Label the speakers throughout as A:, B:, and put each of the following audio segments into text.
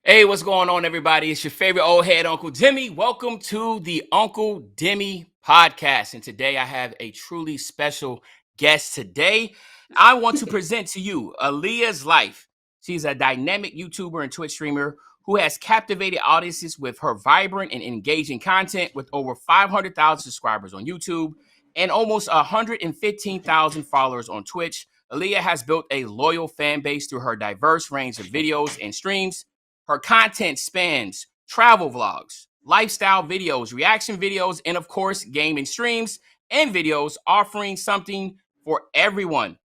A: Hey, what's going on, everybody? It's your favorite old head, Uncle Demi. Welcome to the Uncle Demi podcast. And today I have a truly special guest. Today, I want to present to you AleeasLife. She's a dynamic YouTuber and Twitch streamer who has captivated audiences with her vibrant and engaging content with over 500,000 subscribers on YouTube and almost 115,000 followers on Twitch. Aaliyah has built a loyal fan base through her diverse range of videos and streams. Her content spans travel vlogs, lifestyle videos, reaction videos, and of course, gaming streams and videos, offering something for everyone.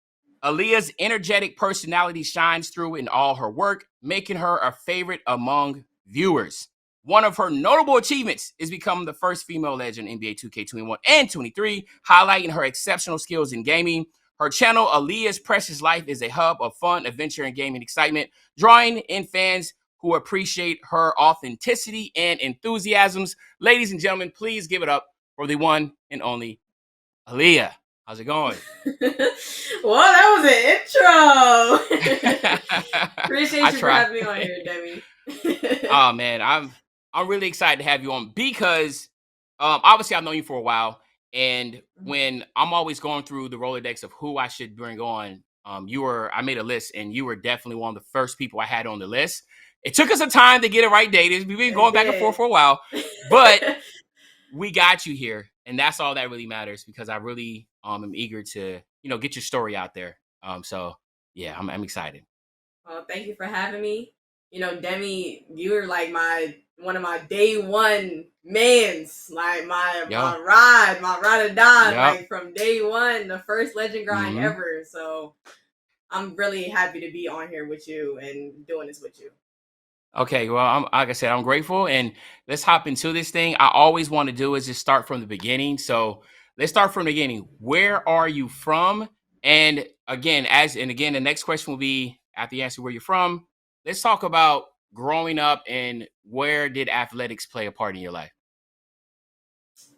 A: Aaliyah's energetic personality shines through in all her work, making her a favorite among viewers. One of her notable achievements is becoming the first female legend in NBA 2K21 and 23, highlighting her exceptional skills in gaming. Her channel, Aaliyah's Precious Life, is a hub of fun, adventure, and gaming excitement, drawing in fans who appreciate her authenticity and enthusiasms. Ladies and gentlemen, please give it up for the one and only Aaliyah. How's it going?
B: Well, that was an intro. Appreciate
A: I
B: you for
A: try.
B: having me on here, Demi.
A: Oh man, I'm really excited to have you on because obviously I've known you for a while, and when I'm always going through the Rolodex of who I should bring on, I made a list, and you were definitely one of the first people I had on the list. It took us some time to get it right dated. We've been going back and forth for a while, but we got you here, and that's all that really matters because I really am eager to get your story out there. So yeah, I'm excited.
B: Well, thank you for having me. Demi, you're like one of my day one mans, like my
A: Yo,
B: my ride or die,
A: yep.
B: like from day one, the first legend grind
A: Hmm.
B: ever. So I'm really happy to be on here with you and doing this with you.
A: Okay, well, like I said, I'm grateful, and let's hop into this thing. I always want to do is just start from the beginning. So let's start from the beginning. Where are you from? And again, the next question will be after you answer where you're from. Let's talk about growing up and where did athletics play a part in your life?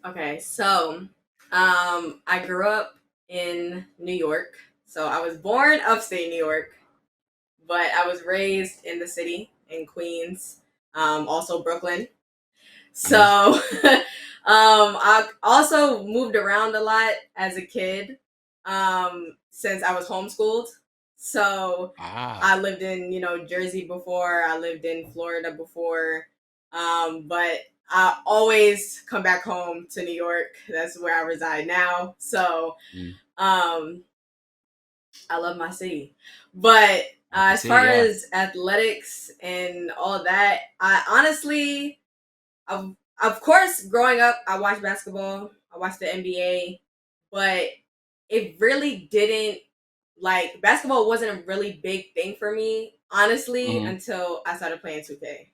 B: Okay, so I grew up in New York. So I was born upstate New York, but I was raised in the city in Queens, also Brooklyn. So
A: Mhm.
B: I also moved around a lot as a kid since I was homeschooled. So
A: Ah,
B: I lived in, Jersey before, I lived in Florida before, but I always come back home to New York. That's where I reside now. So
A: mm,
B: um, I love my city. But
A: I can
B: as
A: see,
B: far
A: yeah.
B: as athletics and all that, I honestly, of course, growing up, I watched basketball, I watched the NBA, but it really didn't, like, basketball wasn't a really big thing for me, honestly,
A: Hmm.
B: until I started playing 2K.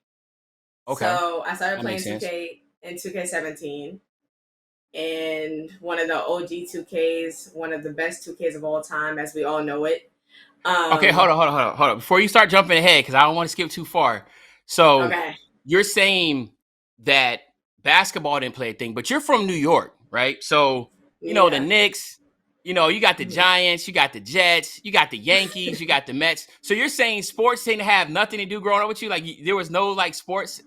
A: Okay,
B: So I started
A: that
B: playing
A: makes sense.
B: 2K in 2K17, and one of the OG 2Ks, one of the best 2Ks of all time, as we all know it.
A: Okay,
B: Um,
A: hold on. Before you start jumping ahead, because I don't want to skip too far. So
B: okay,
A: you're saying that basketball didn't play a thing, but you're from New York, right? So the
B: yeah.
A: Knicks, you got the Giants, you got the Jets, you got the Yankees, you got the Mets. So you're saying sports didn't have nothing to do growing up with you? Like there was no like sports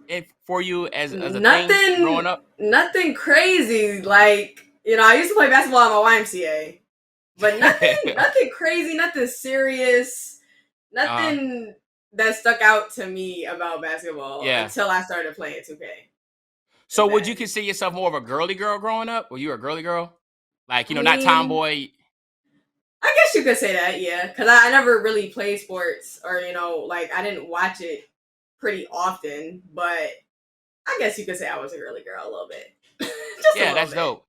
A: for you as a thing growing
B: Nothing,
A: up?
B: nothing crazy. Like, I used to play basketball at my YMCA, but nothing crazy, nothing serious,
A: uh,
B: nothing that stuck out to me about basketball
A: yeah.
B: until I started playing 2K.
A: So
B: And
A: would you
B: then,
A: consider yourself more of a girly girl growing up? Were you a girly girl? Like,
B: I
A: not
B: mean,
A: tomboy.
B: I guess you could say that, yeah, because I never really played sports, or like I didn't watch it pretty often, but I guess you could say I was a girly girl a little bit, just a
A: Yeah,
B: little
A: that's
B: bit,
A: dope.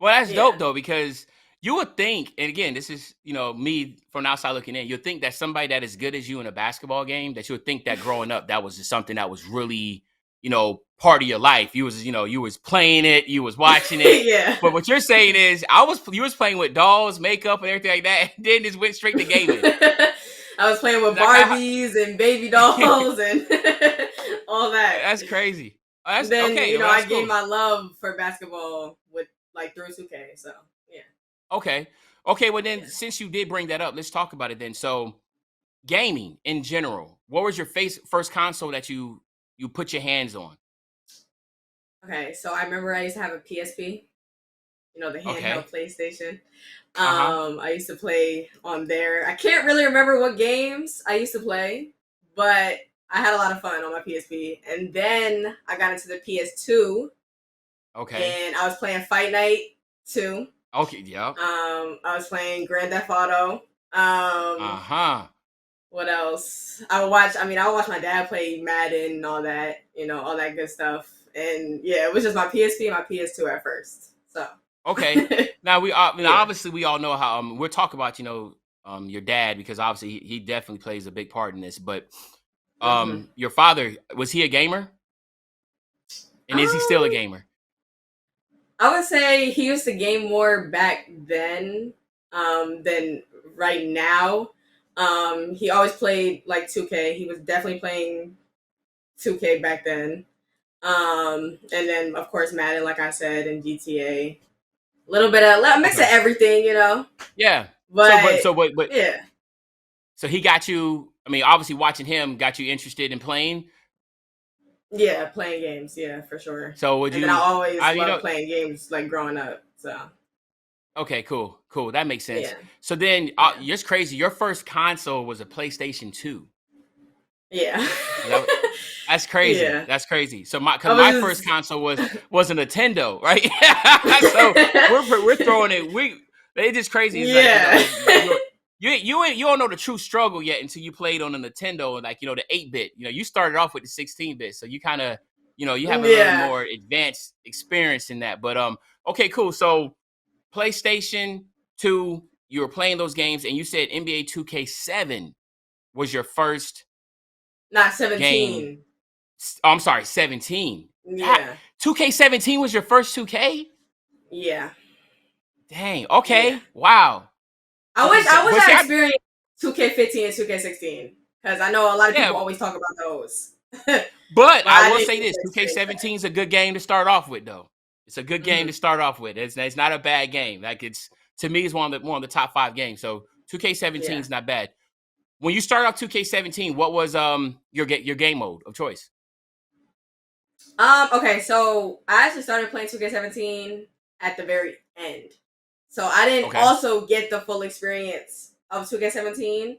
A: Well, that's dope
B: yeah.
A: though, because you would think, and again, this is, me from the outside looking in, you'd think that somebody that is good as you in a basketball game, that you would think that growing up, that was just something that was really, part of your life. You was playing it, you was watching it.
B: Yeah.
A: But what you're saying is you was playing with dolls, makeup, and everything like that, and then just went straight to gaming.
B: I was playing
A: Is
B: with
A: that kind of
B: Barbies and baby dolls and all that.
A: that's crazy. Oh,
B: And
A: that's
B: then,
A: okay. Well,
B: I
A: that's
B: gained
A: cool.
B: my love for basketball with like through 2K. So yeah,
A: Okay. Okay. Well, then
B: yeah.
A: since you did bring that up, let's talk about it then. So, gaming in general, what was your first console that you put your hands on?
B: Okay, so I remember I used to have a PSP, the
A: Okay.
B: handheld PlayStation.
A: Uh-huh.
B: I used to play on there. I can't really remember what games I used to play, but I had a lot of fun on my PSP. And then I got into the PS2
A: Okay.
B: and I was playing Fight Night 2.
A: Okay. Yep.
B: I was playing Grand Theft Auto. Um,
A: Uh-huh.
B: what else? I would watch my dad play Madden and all that, all that good stuff. And yeah, it was just my PSP and my PS2 at first. So
A: Okay. Now
B: yeah.
A: obviously we all know how we're talking about, your dad, because obviously he definitely plays a big part in this, but
B: hmm
A: your father, was he a gamer? And is he still a
B: Um,
A: gamer?
B: I would say he used to game more back then than right now. He always played like 2K. He was definitely playing 2K back then. And then of course Madden, like I said, and GTA. A little bit of a mix of
A: Okay.
B: everything.
A: Yeah. So but
B: But
A: so but
B: yeah,
A: so he got you, I mean, obviously watching him got you interested in playing.
B: yeah, playing games, yeah, for sure.
A: So would
B: And then I
A: you
B: always
A: I
B: loved playing games like growing up. So
A: okay, cool. Cool. That makes sense.
B: yeah,
A: So then
B: yeah,
A: it's crazy. Your first console was a PlayStation 2.
B: yeah,
A: Is that That's crazy.
B: yeah.
A: That's crazy. So my
B: I
A: because my
B: was
A: first
B: just
A: console was a Nintendo, right? So we're throwing it. It's just crazy. It's like,
B: yeah.
A: you don't know the true struggle yet until you played on the Nintendo, like, the 8-bit. You started off with the 16-bit, so you kind of, you have a little
B: Yeah.
A: more advanced experience in that. But okay, cool. So PlayStation 2, you were playing those games, and you said NBA 2K7 was your first
B: Not
A: game.
B: 17.
A: Oh, I'm sorry, 17. That
B: Yeah.
A: 2K17 was your first 2K?
B: Yeah.
A: Dang.
B: Yeah.
A: Okay. Wow.
B: I wish
A: 2K7.
B: I wish
A: But see,
B: I experienced 2K15 and 2K16 because I know a lot of
A: yeah,
B: people always talk about those. But
A: but I
B: I
A: will
B: didn't
A: say
B: get
A: this:
B: to experience
A: 2K17 is a good game to start off with, though. It's a good
B: that.
A: game to start off with. It's not a bad game. Like, to me, it's one of the top 5 games. So 2K17
B: Yeah.
A: is not bad. When you started off 2K17, what was your game mode of choice?
B: Okay, so I actually started playing 2K17 at the very end. So I didn't
A: Okay.
B: also get the full experience of 2K17,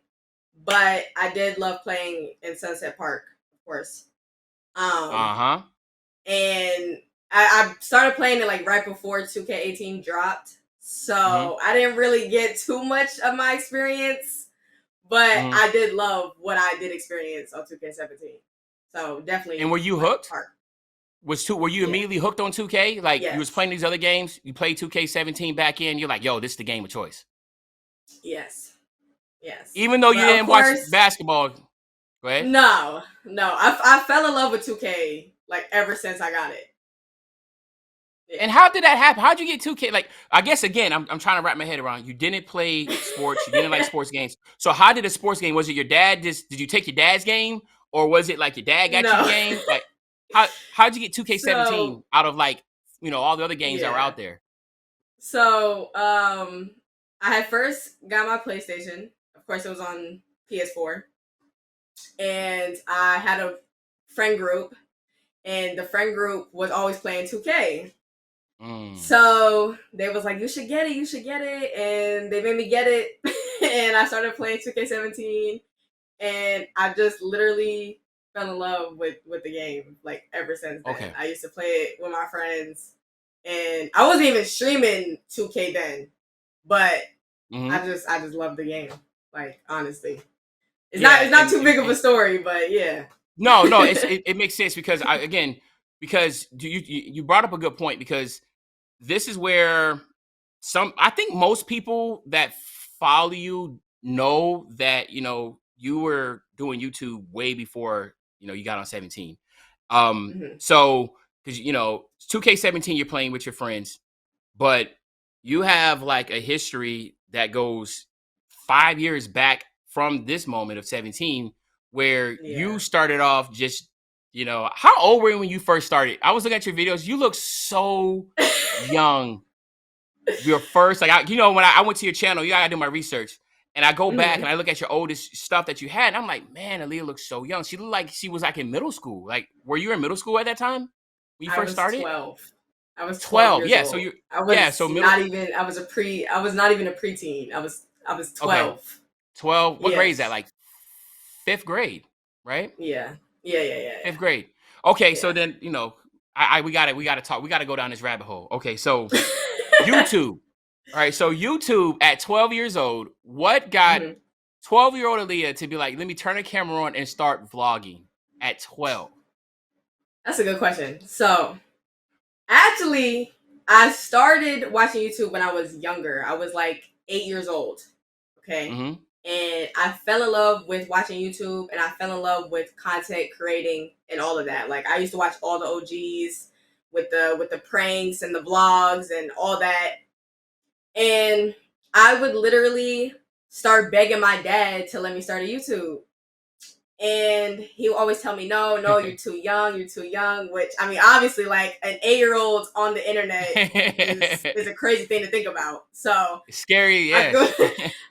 B: but I did love playing in Sunset Park, of course. Um,
A: Uh huh.
B: and I started playing it like right before 2K18 dropped.
A: Mm-hmm.
B: So I didn't really get too much of my experience, but
A: Mm-hmm.
B: I did love what I did experience on 2K17. So
A: And were
B: definitely
A: you
B: like
A: hooked?
B: Park.
A: Were you
B: Yeah.
A: immediately hooked on 2K? Like, you was
B: Yes.
A: playing these other games, you played 2K17 back in, you're like, yo, this is the game of choice.
B: Yes. Yes.
A: Even though you
B: But of
A: didn't watch
B: course,
A: basketball. Go ahead.
B: no. I fell in love with 2K like ever since I got it.
A: And
B: Yeah.
A: how did that happen? How'd you get 2K? Like, I guess again, I'm trying to wrap my head around. You didn't play sports, you didn't like sports games. So how did a sports game? Was it your dad? Did you take your dad's game, or was it like your dad got you the
B: No.
A: game? Like, how'd you get 2K17
B: So
A: out of, like, all the other games that were
B: yeah.
A: out there?
B: So I had first got my PlayStation. Of course it was on PS4. And I had a friend group and the friend group was always playing 2K.
A: Mm.
B: So they was like, you should get it, and they made me get it. And I started playing 2K17 and I just literally fell in love with the game like ever since then.
A: Okay.
B: I used to play it with my friends, and I wasn't even streaming 2K then, but
A: Mm-hmm.
B: I just love the game. Like honestly,
A: Yeah,
B: it's not too big of a story, but yeah.
A: no, it makes sense because because you brought up a good point, because this is where I think most people that follow you know that, you were doing YouTube way before, you got on 17.
B: Mhm.
A: So, because, 2K17, you're playing with your friends, but you have like a history that goes 5 years back from this moment of 17, where you
B: Yeah.
A: started off just, how old were you when you first started? I was looking at your videos. You look so young. Your first, like, when I went to your channel, you gotta do my research. And I go back
B: Mm-hmm.
A: and I look at your oldest stuff that you had, and I'm like, man, Aaliyah looks so young. She looked like she was like in middle school. Like, were you in middle school at that time when you
B: I
A: first
B: was
A: started?
B: 12. I was 12
A: 12.
B: years
A: Yeah. So
B: old.
A: you,
B: I
A: yeah.
B: was
A: So middle.
B: not even. I was not even a preteen. I was
A: Okay.
B: 12.
A: 12. What grade is that?
B: Yes.
A: Like fifth grade, right?
B: Yeah. Yeah. Yeah. Yeah.
A: Fifth grade. Okay. So
B: Yeah.
A: then, we gotta talk. We gotta go down this rabbit hole. Okay. So
B: Yeah.
A: YouTube. All right. So YouTube at 12 years old, what got
B: Mhm.
A: 12-year-old Aaliyah to be like, let me turn the camera on and start vlogging at 12?
B: That's a good question. So actually, I started watching YouTube when I was younger. I was like 8 years old. Okay.
A: Mm-hmm.
B: And I fell in love with watching YouTube and I fell in love with content creating and all of that. Like I used to watch all the OGs with the pranks and the vlogs and all that. And I would literally start begging my dad to let me start a YouTube. And he would always tell me, no, no, you're too young. Which I mean, obviously, like an 8 year old on the internet is a crazy thing to think about. So
A: Scary,
B: I
A: yes.
B: go,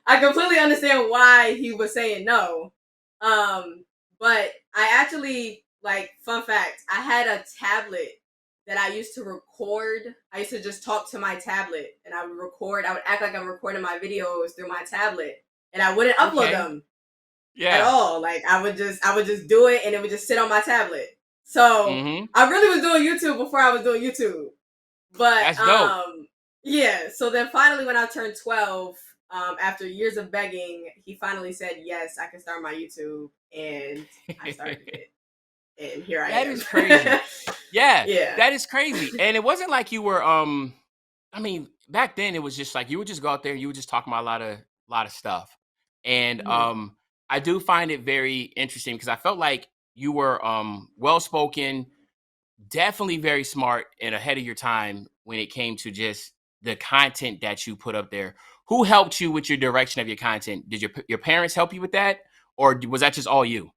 B: I completely understand why he was saying no. Um, but I actually like fun fact, I had a tablet that I used to record. I used to just talk to my tablet and I would record, I would act like I'm recording my videos through my tablet and I wouldn't upload
A: Okay.
B: them at
A: Yeah.
B: all. Like I would just do it and it would just sit on my tablet. So
A: Mm-hmm.
B: I really was doing YouTube before I was doing YouTube. But
A: That's dope.
B: yeah, so then finally when I turned 12, after years of begging, he finally said yes, I can start my YouTube and I started it. And here I
A: That
B: am.
A: is crazy. Yeah,
B: Yeah.
A: that is crazy. And it wasn't like you were I mean, back then it was just like you would just go out there and you would just talk about a lot of stuff. And
B: Mhm.
A: I do find it very interesting because I felt like you were well spoken, definitely very smart and ahead of your time when it came to just the content that you put up there. Who helped you with your direction of your content? Did your parents help you with that, or was that just all you?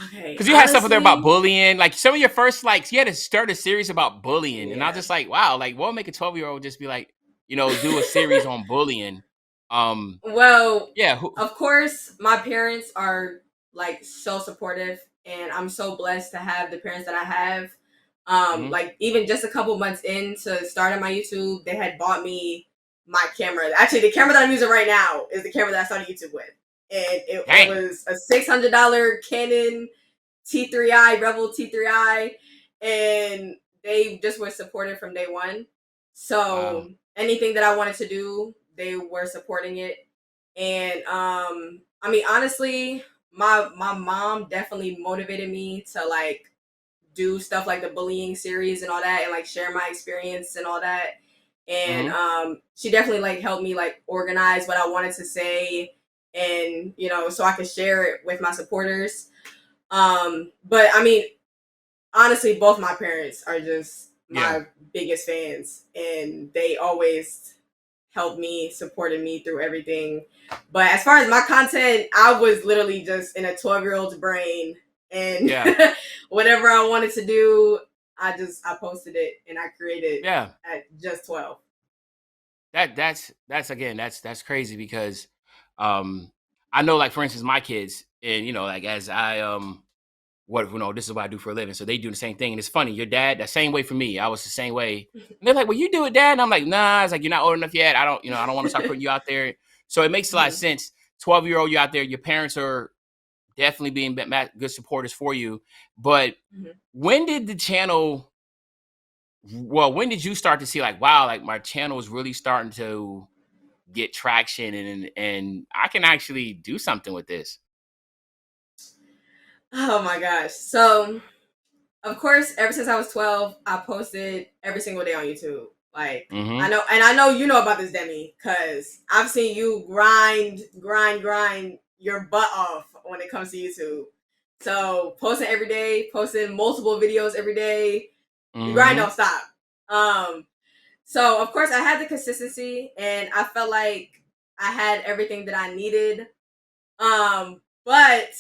B: Okay,
A: Because you had stuff up there about
B: honestly,
A: bullying, like some of your first likes. You had to start a series about bullying, and I was
B: yeah.
A: just like, wow, like what would make a 12-year-old just be like, do a series on bullying? Um,
B: Well,
A: yeah,
B: of course, my parents are like so supportive, and I'm so blessed to have the parents that I have.
A: mhm.
B: Like even just a couple months into starting my YouTube, they had bought me my camera. Actually, the camera that I'm using right now is the camera that I started YouTube with, and it
A: Dang,
B: was a $600 Canon T3i Rebel T3i, and they just were supportive from day one.
A: wow,
B: So anything that I wanted to do, they were supporting it. And I mean honestly, my mom definitely motivated me to like do stuff like the bullying series and all that and like share my experience and all that. And
A: hmm,
B: she definitely like helped me like organize what I wanted to say and so I could share it with my supporters. But I mean, honestly, both my parents are just
A: yeah,
B: my biggest fans, and they always helped me, supported me through everything. But as far as my content, I was literally just in a 12-year-old's brain, and
A: yeah,
B: whatever I wanted to do, I posted it and I created
A: yeah.
B: at just 12.
A: That's again, that's crazy because, um, I know, like for instance, my kids, and like as I this is what I do for a living. So they do the same thing. And it's funny, your dad, the same way for me. I was the same way. And they're like, well, you do it, dad. And I'm like, nah, it's like, you're not old enough yet. I don't want to start putting you out there. So it makes a lot of
B: Mhm,
A: sense. 12-year-old, you out there, your parents are definitely being good supporters for you. But
B: mhm.
A: when did the channel, when did you start to see like, wow, like my channel is really starting to get traction and I can actually do something with this?
B: Oh my gosh. So of course, ever since I was 12, I posted every single day on YouTube. Like,
A: Mm-hmm.
B: I know you know about this, Demi, because I've seen you grind your butt off when it comes to YouTube. So, posting every day, posting multiple videos every day, the grind
A: Mm-hmm.
B: don't stop. Um, so of course, I had the consistency, and I felt like I had everything that I needed. But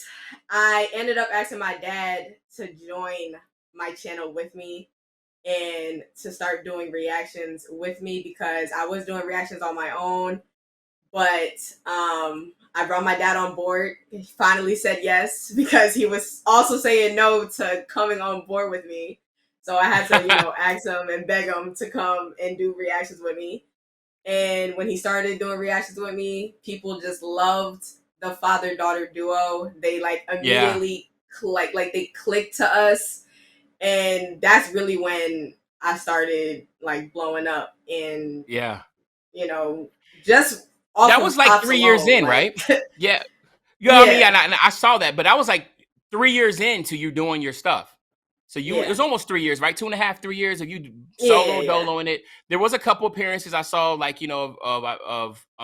B: I ended up asking my dad to join my channel with me and to start doing reactions with me because I was doing reactions on my own, But I brought my dad on board. He finally said yes because he was also saying no to coming on board with me. So I had to, ask him and beg him to come and do reactions with me. And when he started doing reactions with me, people just loved the father daughter duo. They like
A: Yeah.
B: immediately like they clicked to us, and that's really when I started like blowing up. And
A: Yeah.
B: you know, just off
A: That
B: of
A: was like
B: pops
A: 3 years
B: alone,
A: in,
B: like
A: right? Yeah. You know what I mean?
B: yeah,
A: And I saw that, but that was like 3 years into you doing your stuff. So it
B: yeah,
A: was almost 3 years, right? 2.5, 3 years of you
B: yeah,
A: solo
B: yeah,
A: doloing it. There was a couple appearances I saw, like, of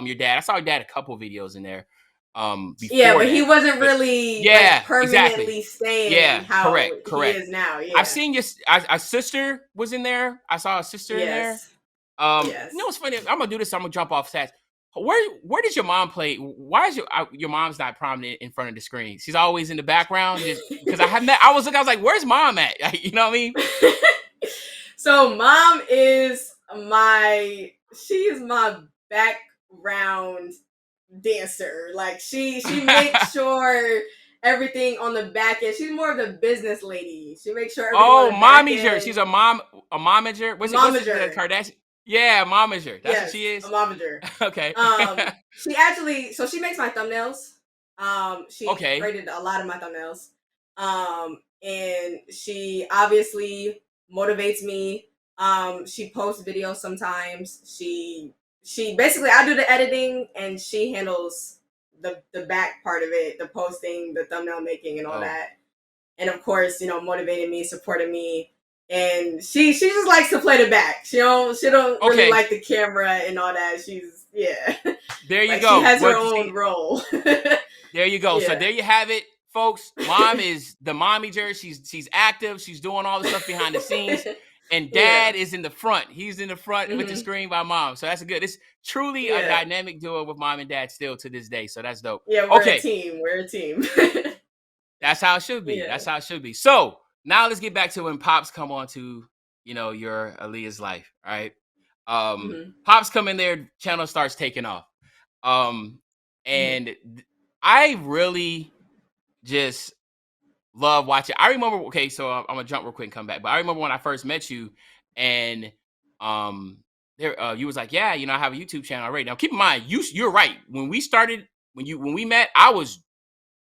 A: your dad. I saw your dad a couple videos in there
B: yeah.
A: before
B: But he
A: then.
B: wasn't
A: But
B: really like
A: yeah, exactly.
B: permanently staying
A: Yeah,
B: how
A: correct,
B: he
A: correct.
B: is now.
A: I've
B: Yeah.
A: seen your a sister was in there. I saw a sister in there.
B: Yes.
A: You know
B: Yes.
A: what's funny? I'm gonna do this. I'm gonna jump off stats. Where does your mom play? Why is your mom's not prominent in front of the screen? She's always in the background. Just because I was like, where's mom at? You know what I mean?
B: So mom is she is my background dancer. Like she makes sure everything on the back end. She's more of the business lady. She makes sure everything on
A: Oh,
B: the back
A: momager. She's
B: end.
A: a momager. What's it? The
B: Momager.
A: Kardashian? Yeah, momager. That's what she
B: Yes, a
A: is.
B: momager.
A: Okay.
B: She actually, so she makes my thumbnails. She
A: Okay.
B: created a lot of my thumbnails. And she obviously motivates me. She posts videos sometimes. She basically, I do the editing and she handles the back part of it, the posting, the thumbnail making, and all
A: Oh,
B: that. And of course, motivating me, supporting me. And she just likes to play the back. She don't really
A: okay.
B: like the camera and all that. She's yeah.
A: There you
B: Like she
A: go.
B: has her
A: Well,
B: own
A: see,
B: role.
A: there you go. So
B: Yeah.
A: there you have it, folks. Mom is the momager. She's active. She's doing all the stuff behind the scenes. And
B: Yeah.
A: dad is in the front. He's in the front with the
B: Hmm.
A: screen by mom. So that's good. It's truly a
B: Yeah.
A: dynamic duo with mom and dad still to this day. So that's dope.
B: Yeah, we're a
A: Okay.
B: team. We're a team.
A: That's how it should be.
B: Yeah.
A: That's how it should be. So now let's get back to when Pops come on to, your Aaliyah's life. All right.
B: Hmm.
A: Pops come in there, channel starts taking off. Um,
B: Hmm.
A: and I really just love watching. I remember, okay, so I'm gonna jump real quick and come back. But I remember when I first met you, and there you was like, yeah, I have a YouTube channel already. Now keep in mind, you're right. When we started, when we met, I was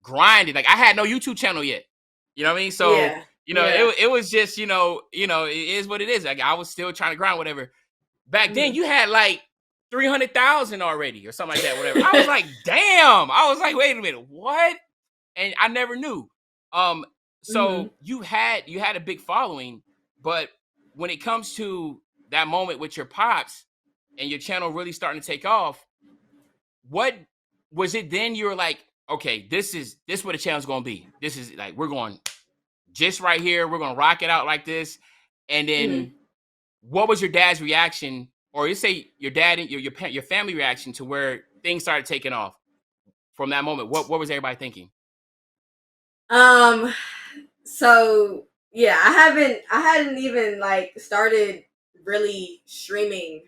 A: grinding. Like I had no YouTube channel yet. You know what I mean? So
B: Yeah. Yeah.
A: it was just it is what it is. Like I was still trying to grind, whatever. Back then,
B: Hmm.
A: you had like 300,000 already or something like that, whatever. I was like, damn. I was like, wait a minute, what? And I never knew. Um,
B: Hmm.
A: so you had a big following, but when it comes to that moment with your pops and your channel really starting to take off, what was it then you were like, okay, this what the channel's gonna be. This is like we're going just right here, we're gonna rock it out like this. And
B: Hmm.
A: then what was your dad's reaction, or you say your dad and your family reaction to where things started taking off from that moment? What was everybody thinking?
B: Um. So yeah, I hadn't even like started really streaming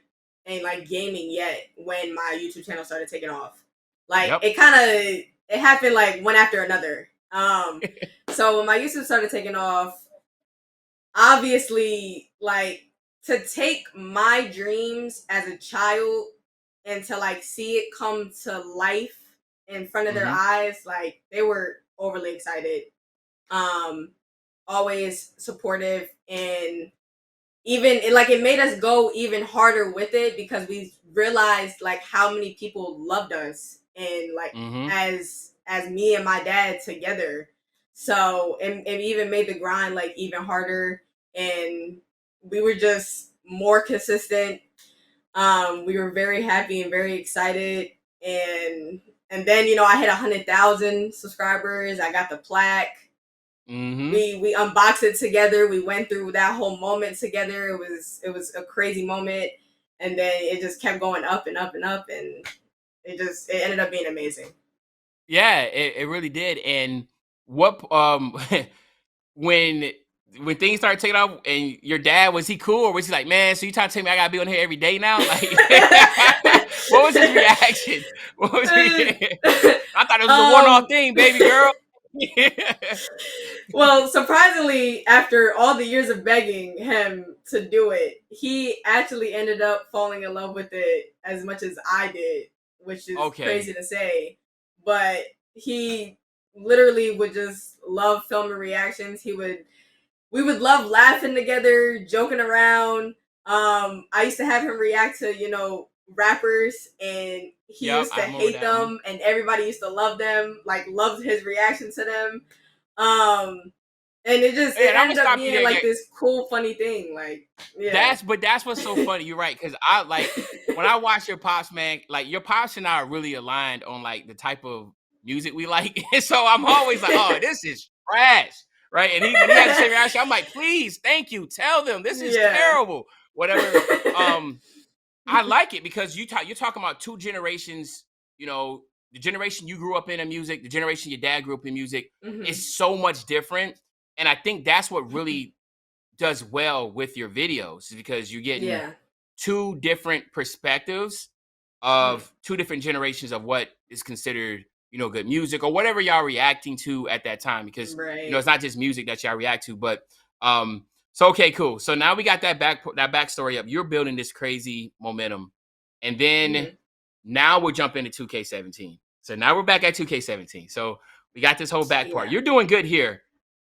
B: and like gaming yet when my YouTube channel started taking off. Like
A: Yep.
B: it happened like one after another. So when my YouTube started taking off, obviously like to take my dreams as a child and to like see it come to life in front of their
A: Mm-hmm.
B: eyes, like they were overly excited. Um Always supportive, and even it made us go even harder with it because we realized like how many people loved us and like
A: Mm-hmm.
B: as me and my dad together. So it even made the grind like even harder, and we were just more consistent. We were very happy and very excited, and then I hit 100,000 subscribers. I got the plaque.
A: Mm-hmm.
B: We unboxed it together. We went through that whole moment together. It was a crazy moment, and then it just kept going up and up and up, and it ended up being amazing.
A: Yeah, it really did. And what when when things started taking off, and your dad, was he cool, or was he like, man, so you trying to tell me I gotta be on here every day now? Like, what was his reaction? What was he? I thought it was a one-off thing, baby girl.
B: Well, surprisingly, after all the years of begging him to do it, he actually ended up falling in love with it as much as I did, which is crazy to say. But he literally would just love filming reactions. We would love laughing together, joking around. I used to have him react to, rappers, and he used to hate them, and everybody used to love them, like loved his reaction to them. And it ended up being like this cool, funny thing. Like, yeah.
A: That's what's so funny. You're right, because I like when I watch your pops, man. Like your pops and I are really aligned on like the type of music we like, and so I'm always like, oh, this is trash, right? And when he has the same reaction, I'm like, please, thank you, tell them this is terrible, whatever. I like it because you're talking about two generations. The generation you grew up in music, the generation your dad grew up in music, is so much different. And I think that's what really does well with your videos, because you're getting two different perspectives of two different generations of what is considered, good music or whatever y'all reacting to at that time. Because, it's not just music that y'all react to, but, so, okay, cool. So now we got that backstory up. You're building this crazy momentum. And then now we're jumping into 2K17. So now we're back at 2K17. So we got this whole back part. You're doing good here.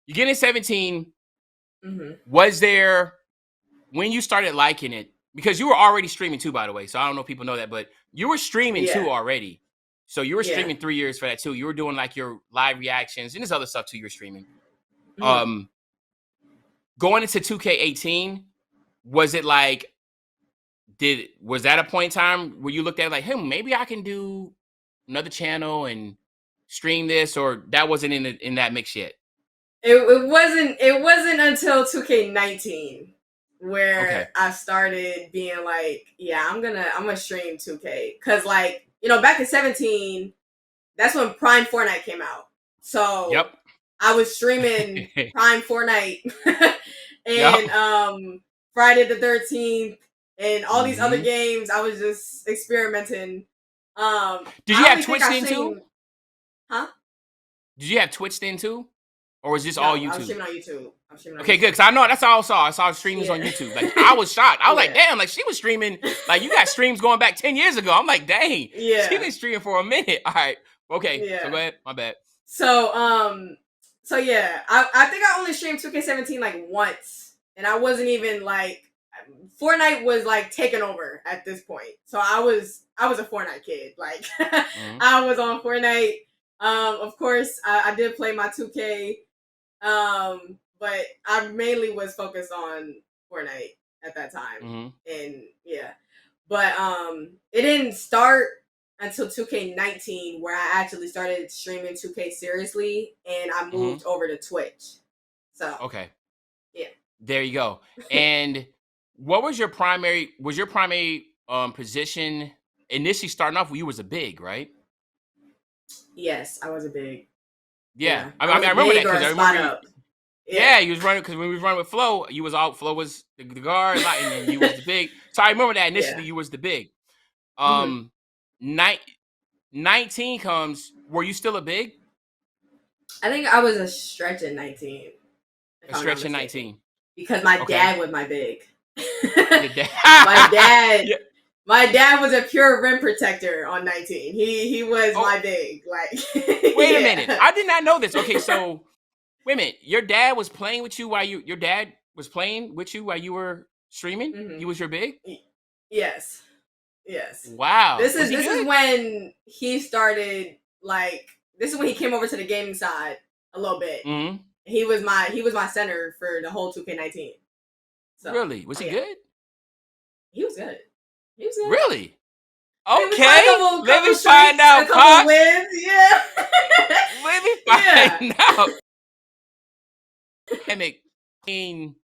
A: You get in 17. Was there, when you started liking it, because you were already streaming too, by the way. So I don't know if people know that, but you were streaming too already. So you were streaming 3 years for that too. You were doing like your live reactions and there's other stuff too you were streaming. Going into 2K18, was it like, was that a point in time where you looked at it like, hey, maybe I can do another channel and stream this, or that wasn't in that mix yet?
B: It wasn't until 2K19 where I started being like, yeah, I'm gonna stream 2K, because like, back in 17, that's when Prime Fortnite came out. So I was streaming Prime Fortnite and Friday the 13th and all these other games. I was just experimenting.
A: Did you have Twitch then too?
B: Huh?
A: Did you have Twitch then too? Or was this all YouTube?
B: I was streaming on YouTube.
A: Okay, good. Because I know that's all I saw. I saw streamers on YouTube. Like, I was shocked. I was like, damn, like she was streaming. Like, you got streams going back 10 years ago. I'm like, dang. Yeah. She been streaming for a minute. All right. Okay. Yeah. So go ahead. My bad.
B: So yeah, I think I only streamed 2K17 like once. And I wasn't even like, Fortnite was like taking over at this point. So I was a Fortnite kid. Like, I was on Fortnite. Of course, I did play my 2K. But I mainly was focused on Fortnite at that time. And yeah, but it didn't start until 2K19 where I actually started streaming 2K seriously, and I moved over to Twitch. So yeah,
A: there you go. And what was your primary position initially starting off? You was a big, right?
B: Yes, I was a big.
A: Yeah. I remember that because I remember. Yeah, you was running, because when we was running with Flo, you was out. Flo was the guard, and then you was the big. So I remember that initially you was the big. 19 comes. Were you still a big?
B: I think I was a stretch in 19.
A: A stretch in 19
B: because my dad was my big. My dad was a pure rim protector on 19. He was my big. Like,
A: wait a minute, I did not know this. Okay, so. Wait a minute, your dad was playing with you while your dad was playing with you while you were streaming? He was your big?
B: Yes.
A: Wow.
B: This is when he started, like, this is when he came over to the gaming side a little bit. He was my center for the whole 2K19. So,
A: really? Was he good?
B: He was good.
A: Really? Okay. Let me find out, Pops.
B: Yeah.
A: Let me find out.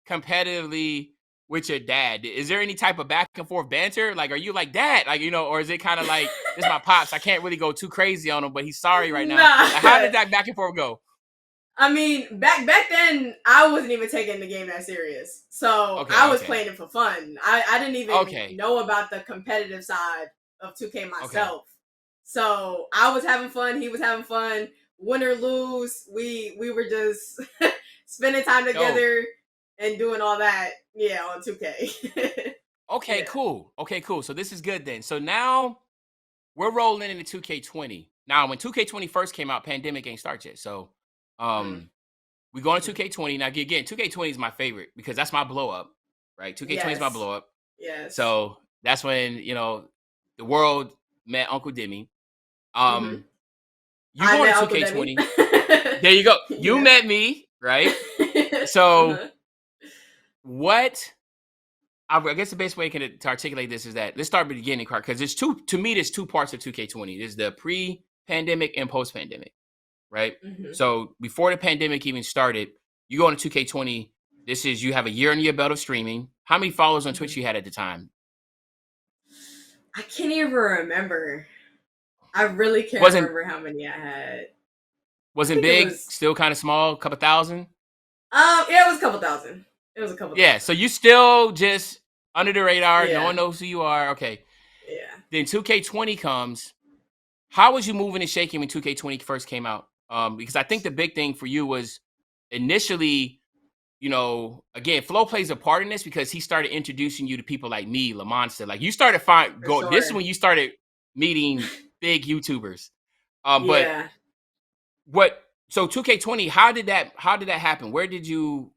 A: Competitively with your dad, is there any type of back and forth banter? Like, are you like, Dad, like, or is it kind of like, this is my pops, I can't really go too crazy on him, but he's sorry right now? Like, how did that back and forth go?
B: I mean, back then, I wasn't even taking the game that serious. So
A: Okay,
B: I was
A: okay,
B: playing it for fun. I didn't even
A: okay,
B: know about the competitive side of 2K
A: okay.
B: myself. So I was having fun. He was having fun. Win or lose, we were just spending time
A: Dope.
B: together and doing all that. Yeah, on 2K.
A: Okay,
B: Yeah.
A: cool. Okay, cool. So this is good then. So now we're rolling into 2K20. Now, when 2K20 first came out, pandemic ain't start yet. So
B: Mm,
A: we go into
B: mhm.
A: 2K20. Now again, 2K20 is my favorite because that's my blow up. Right? 2K20 is my
B: Yes.
A: blow up.
B: Yes.
A: So that's when, the world met Uncle Demi.
B: Mm-hmm.
A: Um, you
B: I
A: going to
B: met Uncle Demi.
A: 2K20. There you go. You
B: Yeah.
A: met me, right? So
B: Uh-huh.
A: what I guess the best way to articulate this is that let's start with the beginning part because there's two parts of 2K20. There's the pre-pandemic and post-pandemic, right?
B: Mm-hmm.
A: So before the pandemic even started, you go into 2K20. This is you have a year under your belt of streaming. How many followers on
B: Mm-hmm.
A: Twitch you had at the time?
B: I can't even remember. I really can't
A: Wasn't
B: remember how many I had. I
A: wasn't
B: think it
A: big,
B: was
A: still kind of small, couple thousand.
B: yeah, it was a couple thousand. It was a couple
A: Yeah, so
B: thousand.
A: you still just under the radar. No one
B: Yeah.
A: knows who you are. Okay.
B: Yeah.
A: Then 2K20 comes. How was you moving and shaking when 2K20 first came out? Because I think the big thing for you was initially, again, Flo plays a part in this because he started introducing you to people like me, Lamonsta. Like you started
B: For
A: this is
B: sure.
A: when you started meeting big YouTubers. But
B: Yeah.
A: what so 2K20, how did that happen? Where did you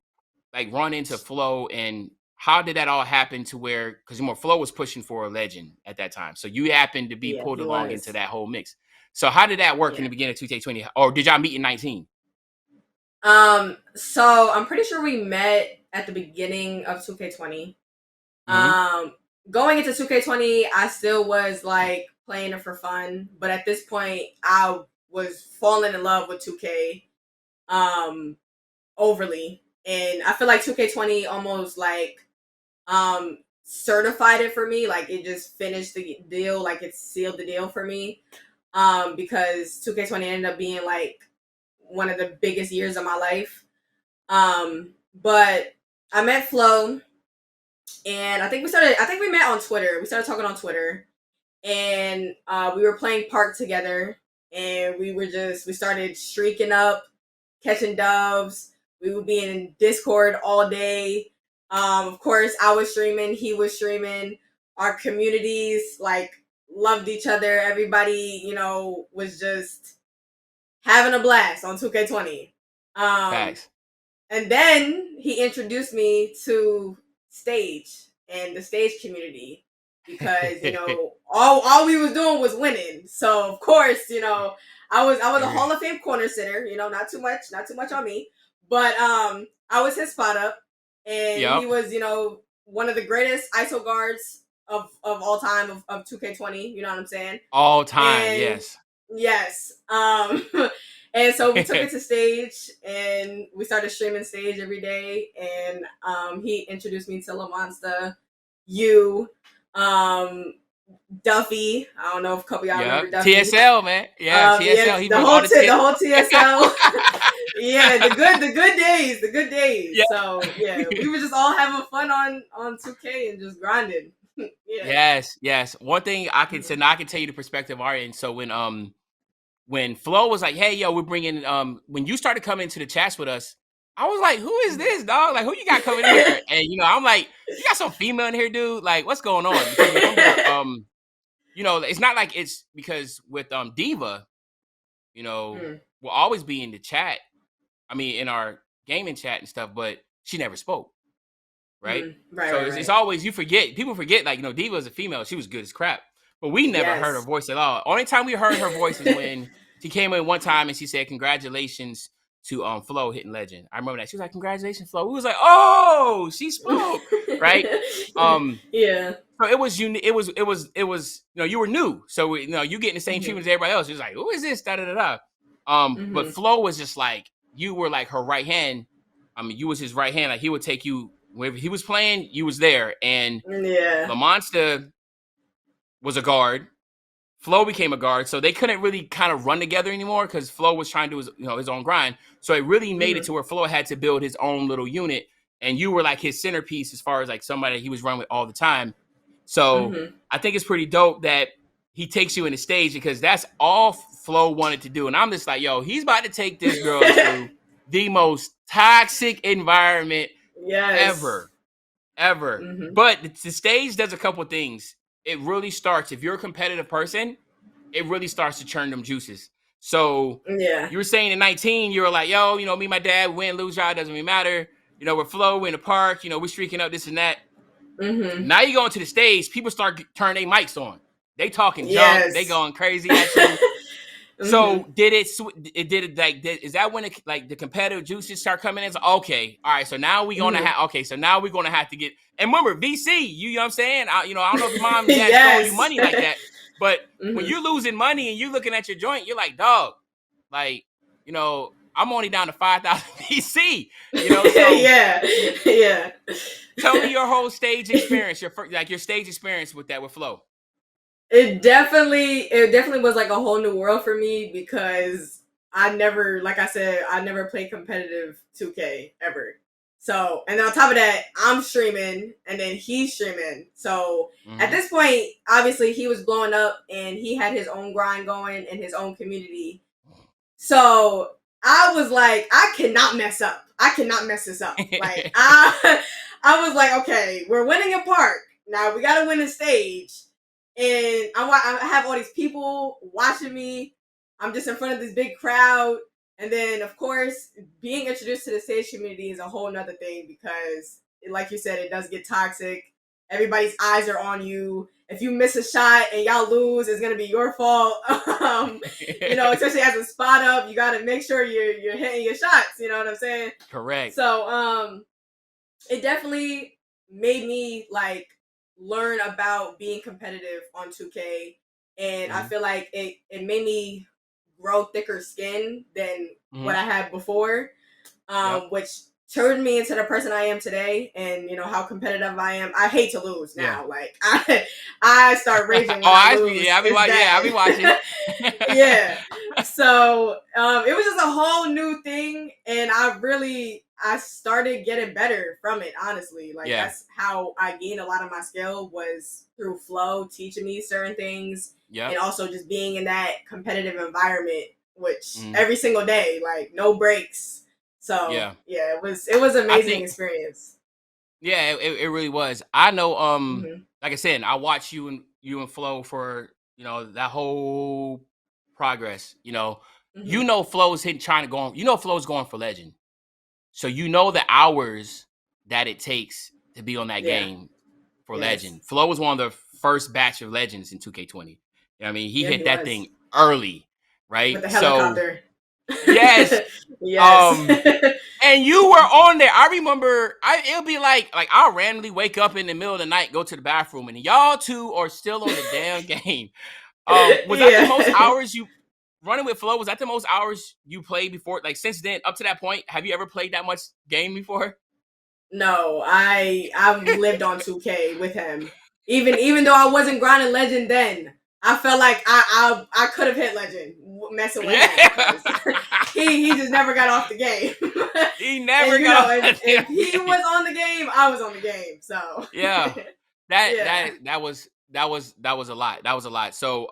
A: like run into Flo and how did that all happen to where because Flo was pushing for a legend at that time. So you happened to be
B: Yeah,
A: pulled
B: he
A: along into
B: was.
A: that whole mix. So how did that work in
B: Yeah.
A: the beginning of 2K20? Or did y'all meet in 19?
B: So I'm pretty sure we met at the beginning of 2K20.
A: Mm-hmm.
B: Um, Going into 2K20, I still was like playing it for fun, but at this point, I was falling in love with 2K um overly, and I feel like 2K20 almost like certified it for me. Like it just finished the deal, like it sealed the deal for me. Because 2K20 ended up being like one of the biggest years of my life. But I met Flo, and I think we met on Twitter. We started talking on Twitter, and we were playing Park together, and we started streaking up, catching doves. We would be in Discord all day. Of course, I was streaming, he was streaming. Our communities like loved each other. Everybody, was just having a blast on 2K20. Um,
A: Facts.
B: and then he introduced me to stage and the stage community because all we was doing was winning. So of course I was a Hall of Fame corner sitter. Not too much on me, but I was his spot up, and he
A: Yep.
B: was one of the greatest ISO guards of all time of 2K20. You know what I'm saying?
A: All time,
B: And
A: yes.
B: yes, and so we took it to stage, and we started streaming stage every day. And he introduced me to La Monsta, you, um, Duffy. I don't know if a couple of y'all remember
A: Yep.
B: Duffy.
A: TSL, man. Yeah,
B: Yeah,
A: TSL. He broke all the
B: the
A: tip.
B: whole TSL. Yeah, the good days.
A: Yeah.
B: So yeah, we were just all having fun on 2K and just grinding. Yeah.
A: Yes, yes. One thing I can say, now I can tell you the perspective of our end. So when Flo was like, "Hey, yo, we're bringing," when you started coming into the chats with us, I was like, "Who is this, dog? Like, who you got coming in here?" And I'm like, "You got some female in here, dude? Like, what's going on?" Because remember, it's not like it's because with Diva,
B: Mm,
A: will always be in the chat. I mean, in our gaming chat and stuff, but she never spoke, right?
B: right,
A: So
B: right,
A: it's
B: right.
A: always people forget like Diva is a female, she was good as crap, but we never heard her
B: Yes.
A: voice at all. Only time we heard her voice is when she came in one time and she said congratulations to Flo hitting legend. I remember that she was like congratulations Flo. We was like, oh, she spoke, right? Um,
B: Yeah.
A: so it was it was you were new, so you getting the same
B: Hmm.
A: treatment as everybody else. It was like, who is this? Da da da da. But
B: Hmm.
A: Flo was just like you were like her right hand. I mean, you was his right hand. Like he would take you wherever he was playing, you was there. And
B: Yeah.
A: La Monsta was a guard. Flo became a guard, so they couldn't really kind of run together anymore because Flo was trying to do his own grind. So it really made it
B: Mm-hmm.
A: to where Flo had to build his own little unit, and you were like his centerpiece as far as like somebody he was running with all the time. So
B: Mm-hmm.
A: I think it's pretty dope that he takes you in the stage because that's all Flo wanted to do, and I'm just like, yo, he's about to take this girl through the most toxic environment
B: Yes.
A: ever, ever.
B: Mm-hmm.
A: But the stage does a couple things. It really starts if you're a competitive person, it really starts to churn them juices. So
B: Yeah.
A: you were saying in 19, you were like, yo, me and my dad, win, lose, y'all, doesn't really matter. We're Flo, we're in the park, we're streaking up this and that.
B: Mm-hmm.
A: Now you go into the stage, people start turning their mics on. They talking junk, they
B: Yes.
A: going crazy at you.
B: Mm-hmm.
A: So is that when the competitive juices start coming in? So, okay, all right. So now we're gonna
B: Mm-hmm.
A: have to get, and remember VC. You know what I'm saying? I don't know if your mom and dad's throwing you
B: Yes.
A: money like that, but when
B: Mm-hmm.
A: you're losing money and you're looking at your joint, you're like, dog, like I'm only down to 5,000 VC. So
B: Yeah. Yeah.
A: tell me your whole stage experience, your stage experience with Flo.
B: It definitely was like a whole new world for me because I never, like I said, I never played competitive 2K ever. So, and on top of that, I'm streaming and then he's streaming. So at
A: Mm-hmm.
B: this point, obviously he was blowing up and he had his own grind going and his own community. So I was like, I cannot mess up. I cannot mess this up. Like I was like, okay, we're winning a park. Now we got to win the stage, and I have all these people watching me. I'm just in front of this big crowd, and then of course, being introduced to the stage community is a whole nother thing because, like you said, it does get toxic. Everybody's eyes are on you. If you miss a shot and y'all lose, it's gonna be your fault. Especially as a spot up, you got to make sure you're hitting your shots. You know what I'm saying?
A: Correct.
B: So it definitely made me like learn about being competitive on 2K, and I
A: Mm-hmm.
B: feel like it made me grow thicker skin than what
A: Mm-hmm.
B: I had before,
A: Yep.
B: which turned me into the person I am today. And how competitive I am. I hate to lose
A: Yeah.
B: now. Like I start raging when I lose.
A: I be
B: It's
A: watching. Yeah, I be
B: bad.
A: watching.
B: Yeah. So it was just a whole new thing, and I started getting better from it. Honestly, like
A: Yeah.
B: that's how I gained a lot of my skill was through Flow teaching me certain things, and
A: Yep.
B: also just being in that competitive environment, which
A: Mm,
B: every single day, like no breaks. So
A: yeah.
B: yeah, it was an
A: I
B: amazing
A: think.
B: experience.
A: Yeah, it really was. I know.
B: Mm-hmm.
A: Like I said, I watched you and Flo for that whole progress.
B: Mm-hmm.
A: Flo's hitting trying to go on. Flo's going for legend. So the hours that it takes to be on that
B: Yeah.
A: game for
B: Yes.
A: legend. Flo was one of the first batch of legends in 2K20. I mean, he
B: Yeah, he
A: hit that
B: was
A: thing early,
B: with
A: right?
B: the
A: So
B: helicopter.
A: yes,
B: Yes.
A: um, and you were on there. I remember. It'll be like I'll randomly wake up in the middle of the night, go to the bathroom, and y'all two are still on the damn game. Was that the most
B: Yeah.
A: hours you running with Flo? Was that the most hours you played before? Like since then, up to that point, have you ever played that much game before?
B: No, I've lived on 2K with him. Even though I wasn't grinding legend then, I felt like I could have hit legend messing with him
A: Yeah.
B: because he just never got off the game.
A: He
B: And
A: never got off
B: if
A: that
B: he
A: game.
B: was on the game, I was on the game. So
A: Yeah. That
B: yeah.
A: that that was a lot. That was a lot. So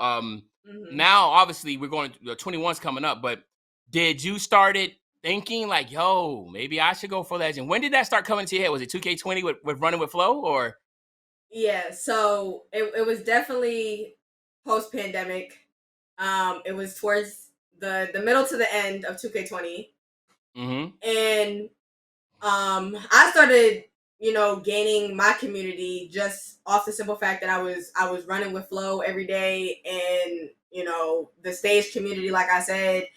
B: Hmm.
A: now obviously we're going to 21's coming up, but did you started thinking like, yo, maybe I should go for legend? When did that start coming to your head? Was it 2K20 with running with Flo or
B: Yeah, so it was definitely post pandemic. It was towards the middle to the end of 2K20,
A: mm-hmm.
B: and I started gaining my community just off the simple fact that I was running with Flow every day, and the stage community, like I said,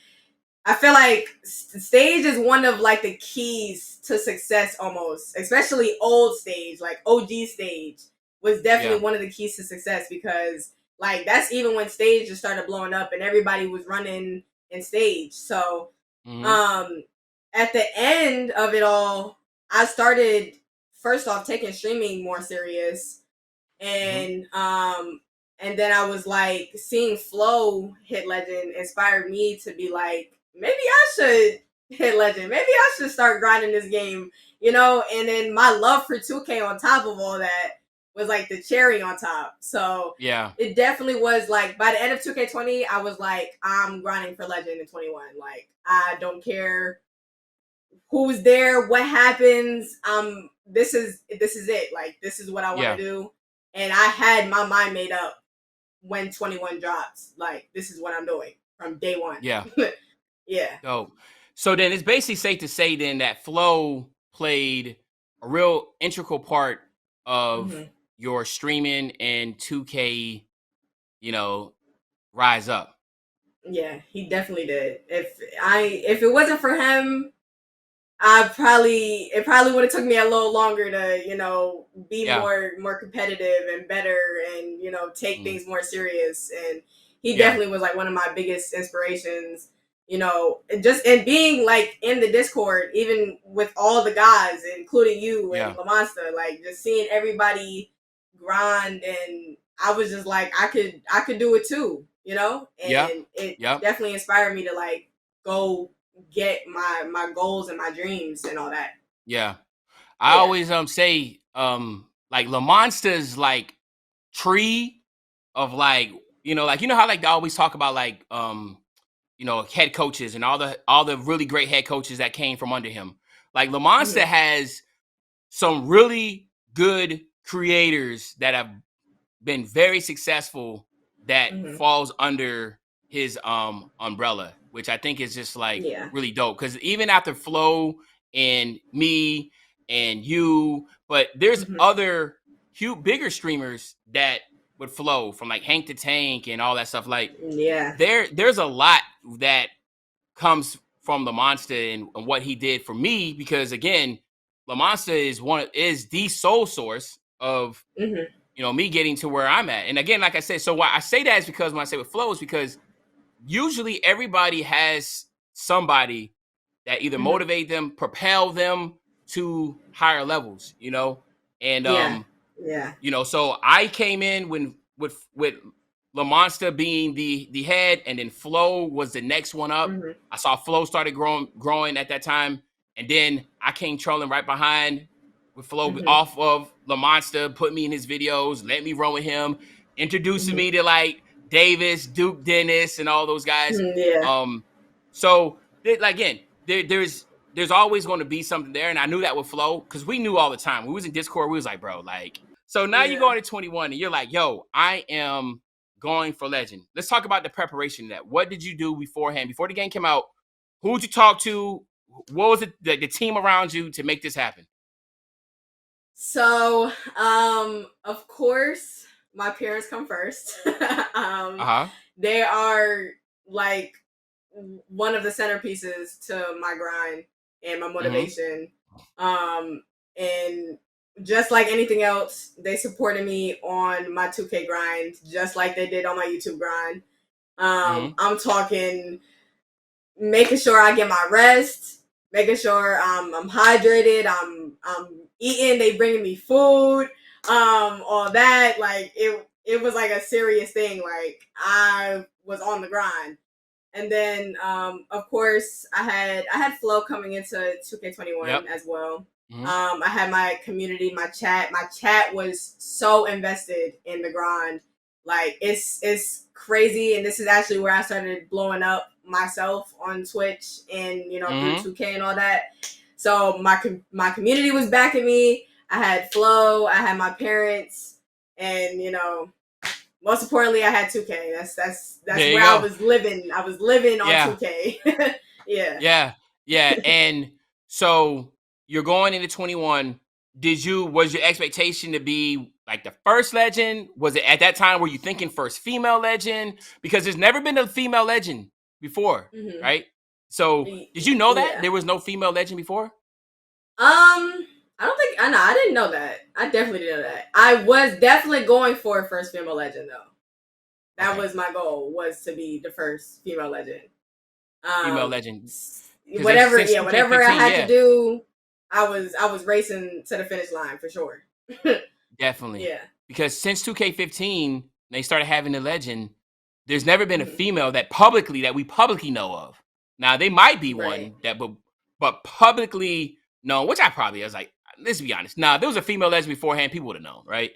B: I feel like stage is one of like the keys to success almost, especially old stage, like OG stage was
A: Yeah.
B: definitely one of the keys to success because like that's even when stage just started blowing up and everybody was running in stage. So
A: Mm-hmm.
B: um at the end of it all, I started first off taking streaming more serious,
A: Mm-hmm.
B: and And then I was like, seeing Flo hit legend inspired me to be like, maybe I should hit legend. Maybe I should start grinding this game, you know? And then my love for 2K on top of all that was like the cherry on top. So
A: Yeah.
B: it definitely was like, by the end of 2K20, I was like, I'm grinding for legend in 21. Like, I don't care who's there, what happens. This is it. Like, this is what I want to do. And I had my mind made up when 21 drops. Like, this is what I'm doing from day one.
A: Yeah.
B: Yeah.
A: Dope. So then it's basically safe to say then that Flow played a real integral part of your streaming and 2K, you know, rise up.
B: Yeah, he definitely did. If it wasn't for him, it probably would have took me a little longer to, you know, be more competitive and better, and, you know, take things more serious. And he definitely was like one of my biggest inspirations, you know, and being like in the Discord, even with all the guys, including you and La Monster, like just seeing everybody grind, and I was just like, I could do it too, you know? And it definitely inspired me to like go get my goals and my dreams and all that.
A: Yeah. I always say like La Monster's like tree of like, you know how like they always talk about like you know, head coaches and all the really great head coaches that came from under him. Like La Monster has some really good creators that have been very successful that falls under his umbrella, which I think is just like really dope. Because even after Flo and me and you, but there's other bigger streamers that would flow from like Hank the Tank and all that stuff. Like there's a lot that comes from the Monster and what he did for me, because again, La Monster is the sole source of you know, me getting to where I'm at. And again, like I said, so why I say that is because when I say with Flow is because usually everybody has somebody that either motivate them, propel them to higher levels, you know? And you know, so I came in with La Monster being the head, and then Flo was the next one up. I saw Flo started growing at that time, and then I came trolling right behind with Flo off of La Monster, put me in his videos, let me run with him, introducing me to like Davis, Duke Dennis, and all those guys. So like, again, there's always going to be something there, and I knew that with Flo because we knew all the time. We was in Discord, we was like, bro, like. So now you go into 21 and you're like, yo, I am going for legend. Let's talk about the preparation of that. What did you do beforehand? Before the game came out, who did you talk to? What was it, the team around you to make this happen?
B: So, of course, my parents come first. They are like one of the centerpieces to my grind and my motivation. And just like anything else, they supported me on my 2K grind, just like they did on my YouTube grind. I'm talking making sure I get my rest, making sure I'm hydrated, I'm eating, they bringing me food, all that. Like it was like a serious thing. Like I was on the grind. And then of course I had Flo coming into 2K21 as well. I had my community, my chat. My chat was so invested in the grind. Like it's crazy, and this is actually where I started blowing up myself on Twitch and, you know, through 2K and all that. So my community was backing me. I had Flo, I had my parents, and, you know, most importantly, I had 2K. That's where I was living. I was living on 2K.
A: Yeah. And so you're going into 21. Was your expectation to be like the first legend? Was it at that time, were you thinking first female legend? Because there's never been a female legend before, right? So did you know that there was no female legend before?
B: I didn't know that. I definitely didn't know that. I was definitely going for a first female legend though. That was my goal, was to be the first female legend.
A: Female legend.
B: Whatever I had to do, I was racing to the finish line for sure.
A: Definitely. Yeah. Because since 2K15, they started having the legend. There's never been a
B: Mhm.
A: female that we publicly know of. Now they might be
B: Right.
A: one that, but publicly known, which I probably was like, let's be honest. Nah, there was a female legend beforehand. People would have known, right?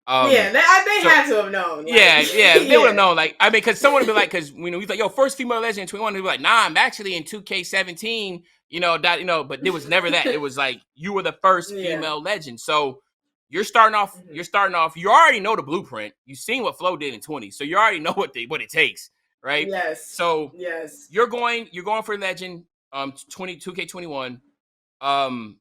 B: Yeah, they
A: So
B: had to have known. Like,
A: yeah, they would have
B: yeah.
A: known. Like, I mean, because someone would be like, because he's like, yo, first female legend in 21. He'd be like, nah, I'm actually in 2K17. But there was never that. It was like you were the first
B: Yeah.
A: female legend. So you're starting off.
B: Mhm.
A: You're starting off. You already know the blueprint. You've seen what Flo did in 20, so you already know what it takes, right?
B: Yes.
A: So
B: Yes.
A: you're going for legend. 2K21. Um,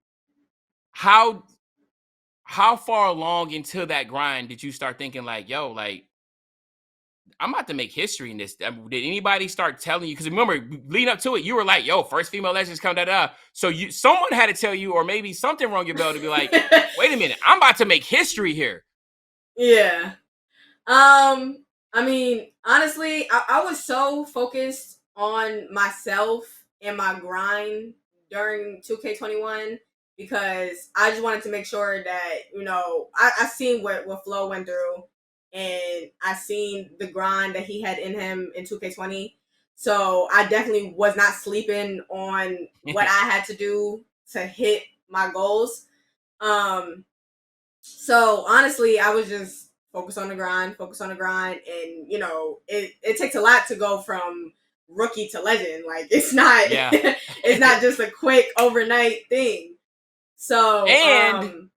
A: how far along into that grind did you start thinking like, yo, like, I'm about to make history in this? Did anybody start telling you? Because remember, leading up to it, you were like, "Yo, first female legends come da da." So someone had to tell you, or maybe something rung your bell to be like, "Wait a minute, I'm about to make history here."
B: Yeah. I mean, honestly, I was so focused on myself and my grind during 2K21 because I just wanted to make sure that, I seen what Flo went through and I seen the grind that he had in him in 2K20. So I definitely was not sleeping on what I had to do to hit my goals. Um, so honestly, I was just focus on the grind, and it takes a lot to go from rookie to legend. Like it's not
A: Yeah,
B: it's not just a quick overnight thing. So
A: and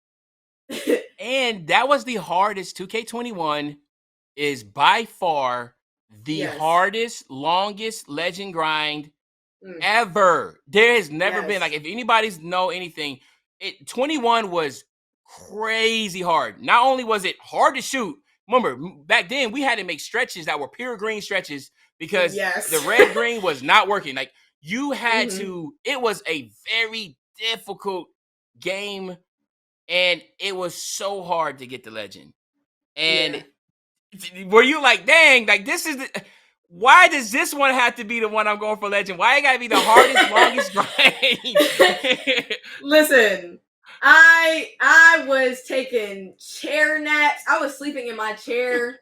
A: and that was the hardest. 2K21 is by far the
B: yes.
A: hardest, longest legend grind
B: Mm,
A: ever. There has never been, like,
B: yes.
A: if anybody's know anything, 21 was crazy hard. Not only was it hard to shoot, remember back then we had to make stretches that were pure green stretches because the
B: Yes.
A: red green was not working. Like you had
B: Hmm.
A: to, it was a very difficult game and it was so hard to get the legend. And
B: Yeah.
A: were you like, dang, like this is the, why does this one have to be the one I'm going for legend? Why it gotta be the hardest, longest grind?
B: Listen, I was taking chair naps. I was sleeping in my chair.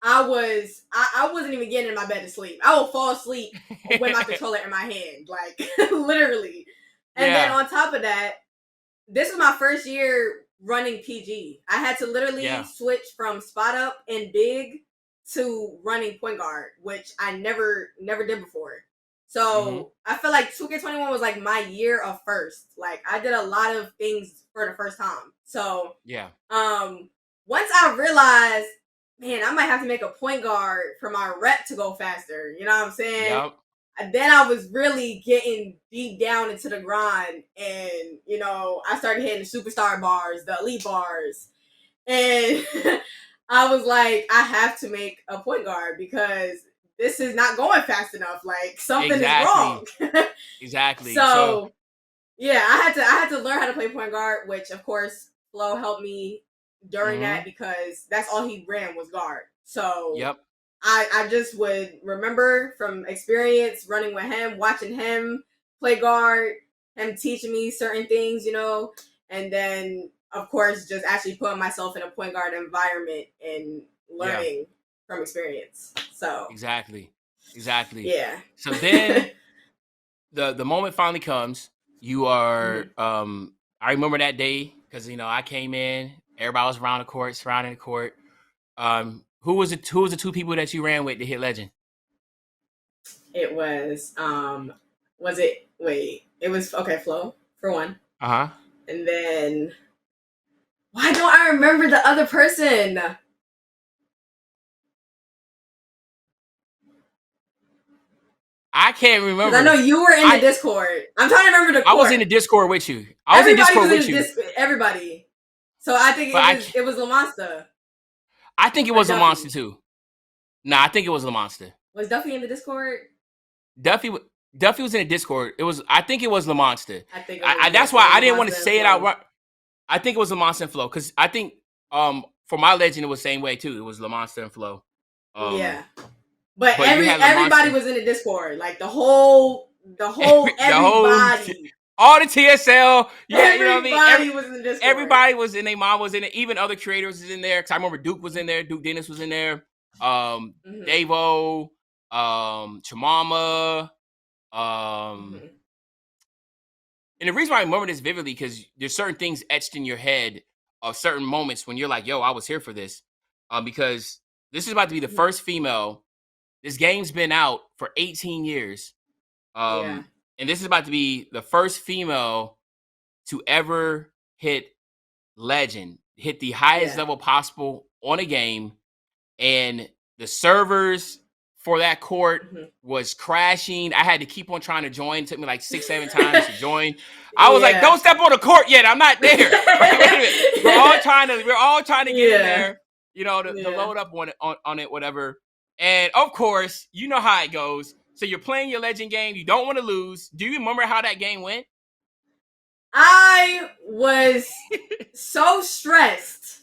B: I wasn't even getting in my bed to sleep. I would fall asleep with my controller in my hand, like literally. And then
A: Yeah,
B: on top of that, this was my first year running PG. I had to literally
A: yeah.
B: switch from spot up and big to running point guard, which I never did before.
A: Hmm.
B: So I feel like 2K21 was like my year of first. Like I did a lot of things for the first time. So
A: Yeah.
B: um once I realized, man, I might have to make a point guard for my rep to go faster. You know what I'm saying?
A: Yep.
B: Then I was really getting deep down into the grind, and I started hitting the superstar bars, the elite bars, and I was like, I have to make a point guard because this is not going fast enough. Like something is wrong.
A: Exactly. Exactly. So,
B: So yeah, I had to learn how to play point guard, which of course Flo helped me during that
A: hmm
B: because that's all he ran was guard. So
A: yep.
B: I just would remember from experience running with him, watching him play guard, him teaching me certain things, and then of course just actually putting myself in a point guard environment and
A: Yeah.
B: learning from experience. So
A: Exactly. Exactly.
B: yeah.
A: So then the moment finally comes. You are
B: Mhm.
A: I remember that day because I came in, everybody was around the court, surrounding the court. Who was the two people that you ran with to hit legend?
B: It was it wait, it was okay, Flo for one.
A: Uh-huh.
B: And then why don't I remember the other person?
A: I can't
B: Because I know
A: remember.
B: you were in the
A: I
B: Discord. I'm trying to remember the
A: I was
B: court.
A: in the Discord with you. I was in
B: Everybody
A: Discord
B: was
A: with
B: in the
A: you,
B: Discord. Everybody. So I think
A: but
B: it was La Monster
A: I think it
B: or
A: was a monster
B: Duffy.
A: too. Nah, I think it was a monster.
B: Was Duffy in the Discord?
A: Duffy Duffy was in the Discord. I think it was the monster.
B: I think it was
A: That's
B: yes,
A: why
B: it was
A: I
B: La
A: didn't want to
B: Monster and
A: say it out
B: Flo.
A: right. I think it was the monster and flow because I think for my legend it was the same way too. It was the monster and flow. Um,
B: Yeah, but
A: but you had the
B: everybody
A: monster.
B: was in the Discord. Like the whole
A: The whole
B: everybody,
A: all the TSL. Yeah, you know what I mean.
B: everybody was in the Discord.
A: Everybody was in. Their mom was in it. Even other creators was in there. Cause I remember Duke was in there. Duke Dennis was in there.
B: Mhm.
A: Davo, Chimama,
B: Mhm.
A: and the reason why I remember this vividly because there's certain things etched in your head of certain moments when you're like, "Yo, I was here for this," because this is about to be the
B: Mhm.
A: first female. This game's been out for 18 years,
B: Yeah.
A: and this is about to be the first female to ever hit legend, hit the highest
B: Yeah.
A: level possible on a game, and the servers for that court
B: Mhm.
A: was crashing. I had to keep on trying to join. It took me like 6, 7 times to join. I was like,
B: Yeah.
A: "Don't step on the court yet. I'm not there." Right? Wait a minute. We're all trying to get in
B: Yeah.
A: there. You know, to
B: Yeah.
A: load up on it, whatever. And of course, you know how it goes. So you're playing your legend game. You don't want to lose. Do you remember how that game went?
B: I was so stressed,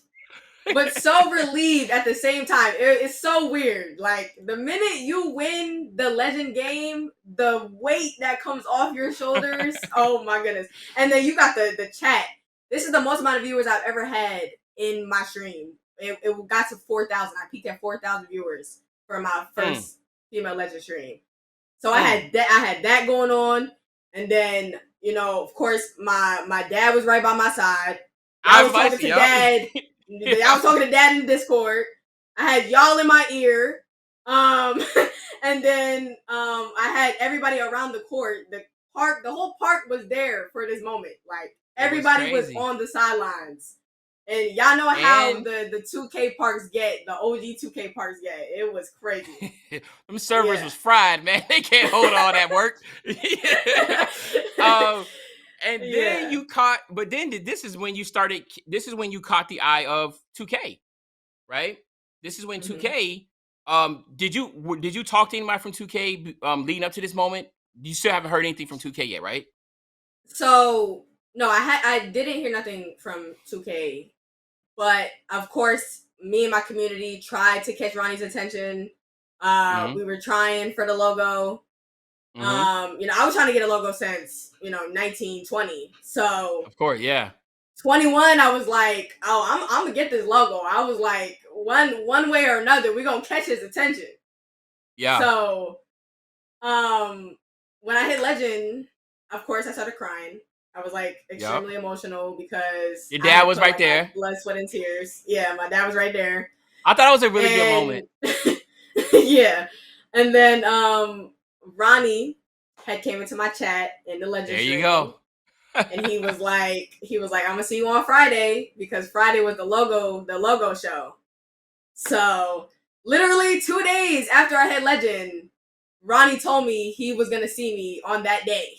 B: but so relieved at the same time. It's so weird. Like the minute you win the legend game, the weight that comes off your shoulders. Oh my goodness! And then you got the chat. This is the most amount of viewers I've ever had in my stream. It got to 4,000. I peaked at 4,000 viewers for my
A: Mm,
B: first female legend stream. So
A: mm.
B: I had that going on, and then of course, my dad was right by my side.
A: I
B: Y'all
A: was
B: was
A: about to
B: talking
A: say,
B: to
A: yup.
B: dad. I was talking to dad in Discord. I had y'all in my ear. Um, and then I had everybody around the court. The whole park was there for this moment. Like
A: It was
B: everybody was
A: crazy.
B: on the sidelines. And y'all know how
A: And
B: the 2K parks get, the OG 2K parks get. It was crazy.
A: them servers
B: Yeah.
A: was fried, man. They can't hold all that work. um, and then
B: Yeah.
A: you caught, but then this is when you started. This is when you caught the eye of 2K, right? This is when
B: Mhm.
A: 2K. Did you talk to anybody from 2K leading up to this moment? You still haven't heard anything from 2K yet, right?
B: So no, I didn't hear nothing from 2K, but of course, me and my community tried to catch Ronnie's attention.
A: Mm-hmm.
B: We were trying for the logo.
A: Mm-hmm.
B: I was trying to get a logo since 1920. So
A: Of course, yeah,
B: 21, I was like, oh, I'm gonna get this logo. I was like, one way or another, we're gonna catch his attention.
A: yeah,
B: So when I hit legend, of course I started crying. I was like
A: yep.
B: extremely emotional because
A: Your
B: I
A: dad
B: had
A: was
B: put
A: right
B: like my
A: there.
B: blood, sweat, and tears. Yeah, my dad was right there.
A: I thought it was a really good
B: And
A: moment.
B: yeah. And then Ronnie had came into my chat in the legend
A: There you
B: stream,
A: go.
B: and he was like, I'm gonna see you on Friday, because Friday was the logo show. So literally 2 days after I had legend, Ronnie told me he was gonna see me on that day.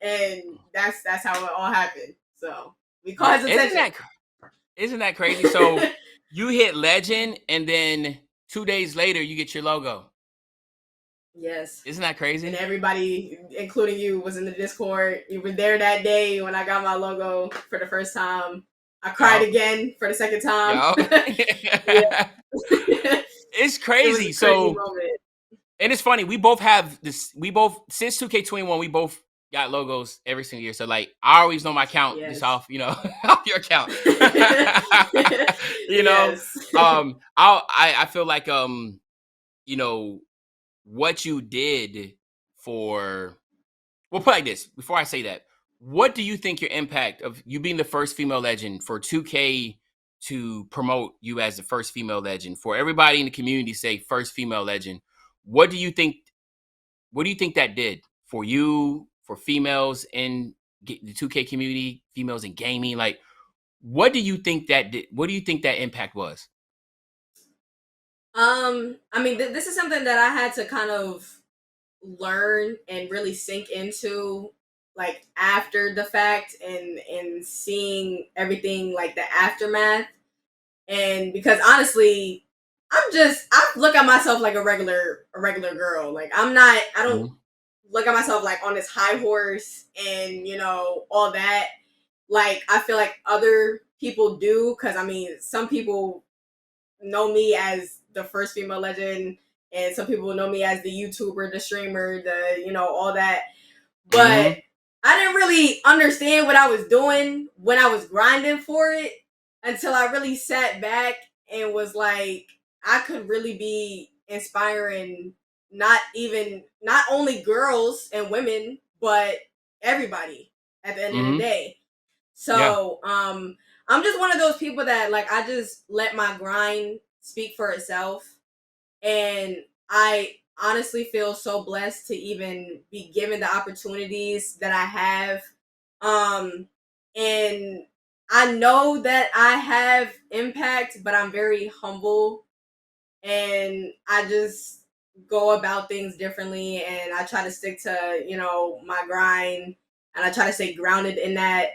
B: And that's how it all happened. So we caught his
A: Isn't
B: attention.
A: that isn't that crazy? So you hit legend, and then 2 days later you get your logo.
B: Yes.
A: Isn't that
B: And
A: crazy?
B: everybody, including you, was in the Discord. You were there that day when I got my logo for the first time. I cried
A: Yup.
B: again for the second time.
A: Yup.
B: Yeah.
A: It's
B: It was
A: crazy.
B: a crazy
A: So,
B: moment.
A: and it's funny. We both have this. We both since 2K21. We both got logos every single year. So like, I always know my count just
B: Yes.
A: off off your count. you know,
B: Yes.
A: I feel like you know what you did for. Well, put it like this. Before I say that, what do you think your impact of you being the first female legend for 2K to promote you as the first female legend for everybody in the community say first female legend? What do you think? What do you think that did for you, for females in the 2K community, females in gaming? Like, what do you think that did? What do you think that impact was?
B: I mean, this is something that I had to kind of learn and really sink into, like after the fact, and seeing everything, like the aftermath. And because honestly, I look at myself like a regular girl. Like I don't
A: Mhm.
B: look at myself like on this high horse and all that. Like I feel like other people do, because I mean some people know me as the first female legend, and some people know me as the YouTuber, the streamer, the all that. But
A: Mhm.
B: I didn't really understand what I was doing when I was grinding for it, until I really sat back and was like, I could really be inspiring not only girls and women, but everybody at the end of the
A: Mm-hmm.
B: day.
A: Yeah.
B: So, I'm just one of those people that like I just let my grind speak for itself, and I honestly feel so blessed to even be given the opportunities that I have. Um, and I know that I have impact, but I'm very humble, and I just go about things differently, and I try to stick to, my grind, and I try to stay grounded in that.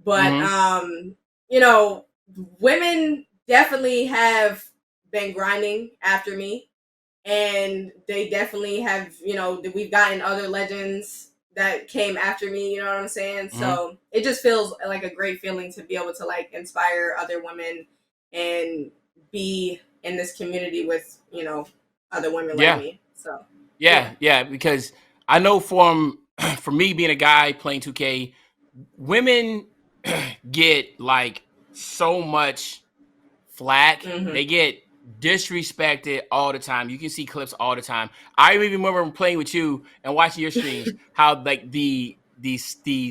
B: But
A: Mm-hmm.
B: you know, women definitely have been grinding after me, and they definitely have, we've gotten other legends that came after me, you know what I'm saying?
A: Mm-hmm.
B: So it just feels like a great feeling to be able to like inspire other women and be in this community with, other women like
A: Yeah.
B: me. So yeah.
A: Yeah. Because I know from for me being a guy playing 2K, women get like so much flack.
B: Hmm.
A: They get disrespected all the time. You can see clips all the time. I even remember playing with you and watching your streams, how like the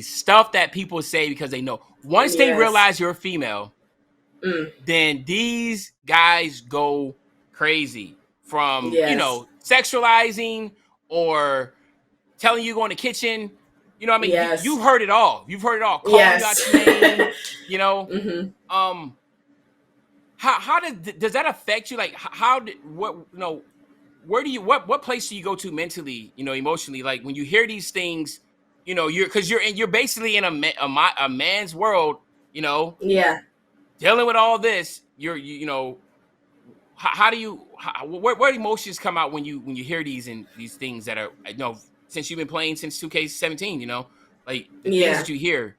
A: stuff that people say because they know. Once they
B: Yes.
A: realize you're a female,
B: Mm.
A: then these guys go crazy from,
B: Yes.
A: sexualizing or telling you to go in the kitchen. You know what I mean? You've
B: Yes.
A: heard it all. You've heard it all. Calling you out
B: Yes.
A: your name, you know.
B: Hmm.
A: Um how does that affect you? Like how did what where do you what place do you go to mentally, emotionally, like when you hear these things, you're because you're basically in a man's world, you know,
B: Yeah.
A: dealing with all this. How do you where emotions come out when you hear these things that are, since you've been playing since 2K17, like the things
B: Yeah.
A: that you hear.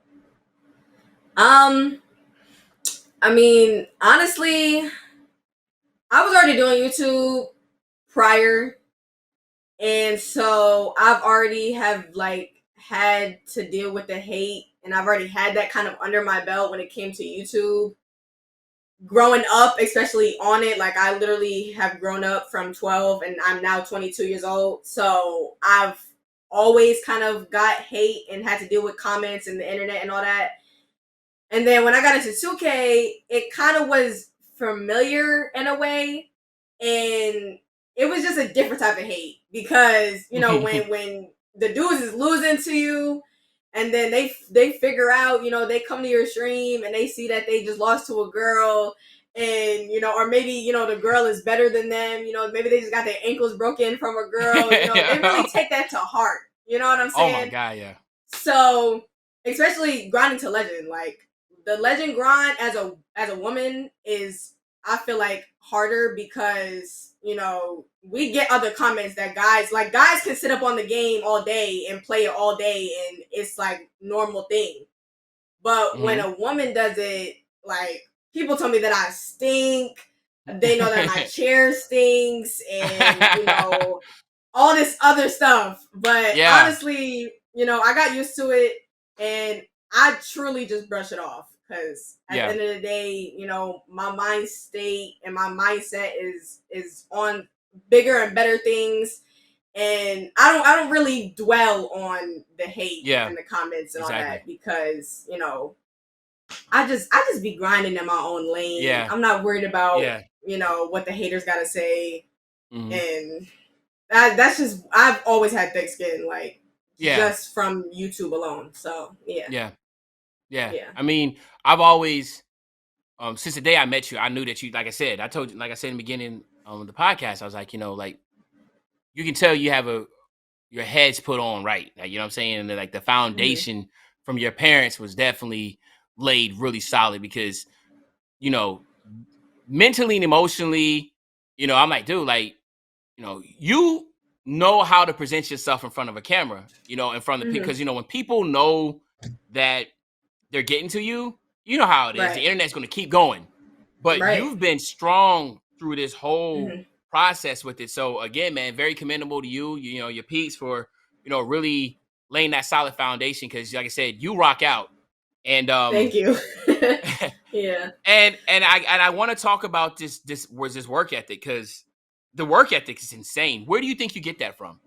B: Um, I mean, honestly, I was already doing YouTube prior, and so I've already have like had to deal with the hate, and I've already had that kind of under my belt when it came to YouTube. Growing up, especially on it, like I literally have grown up from 12 and I'm now 22 years old. So I've always kind of got hate and had to deal with comments and the internet and all that. And then when I got into 2K, it kind of was familiar in a way, and it was just a different type of hate because when the dudes is losing to you, and then they figure out, they come to your stream and they see that they just lost to a girl, and or maybe the girl is better than them, maybe they just got their ankles broken from a girl, they really take that to heart. You know what I'm
A: Oh my
B: saying?
A: god, yeah.
B: So, especially grinding to legend, like the legend grind as a woman is, I feel like, harder because we get other comments that guys can sit up on the game all day and play it all day, and it's like normal thing. But when
A: Hmm.
B: a woman does it, like people tell me that I stink. They know that my chair stinks, and all this other stuff. But
A: Yeah,
B: honestly, I got used to it, and I truly just brush it off because at the
A: yeah,
B: end of the day, my mind state and my mindset is on bigger and better things, and I don't really dwell on the hate
A: yeah,
B: and the comments and all
A: exactly.
B: that because I just be grinding in my own lane.
A: Yeah,
B: I'm not worried about
A: yeah.
B: what the haters gotta say,
A: Hmm.
B: and that's just, I've always had thick skin, like
A: Yeah,
B: just from YouTube alone. So yeah.
A: yeah, yeah.
B: Yeah.
A: I mean, I've always, since the day I met you, I knew that you, like I said, I told you, like I said in the beginning of the podcast, I was like, like you can tell you have your head's put on right. Like, you know what I'm saying? And like the
B: Hmm.
A: foundation from your parents was definitely laid really solid because, you know, mentally and emotionally, I'm like, dude, like, you know how to present yourself in front of a camera, in front of the people.
B: Hmm.
A: Because, when people know that they're getting to you, you know how it is. The
B: Right.
A: internet's going to keep going. But
B: Right.
A: you've been strong through this whole
B: Hmm.
A: process with it. So again, man, very commendable to you. Your peeps for really laying that solid foundation. Because like I said, you rock out, and
B: Thank you. Yeah.
A: I want to talk about this work ethic, because the work ethic is insane. Where do you think you get that from?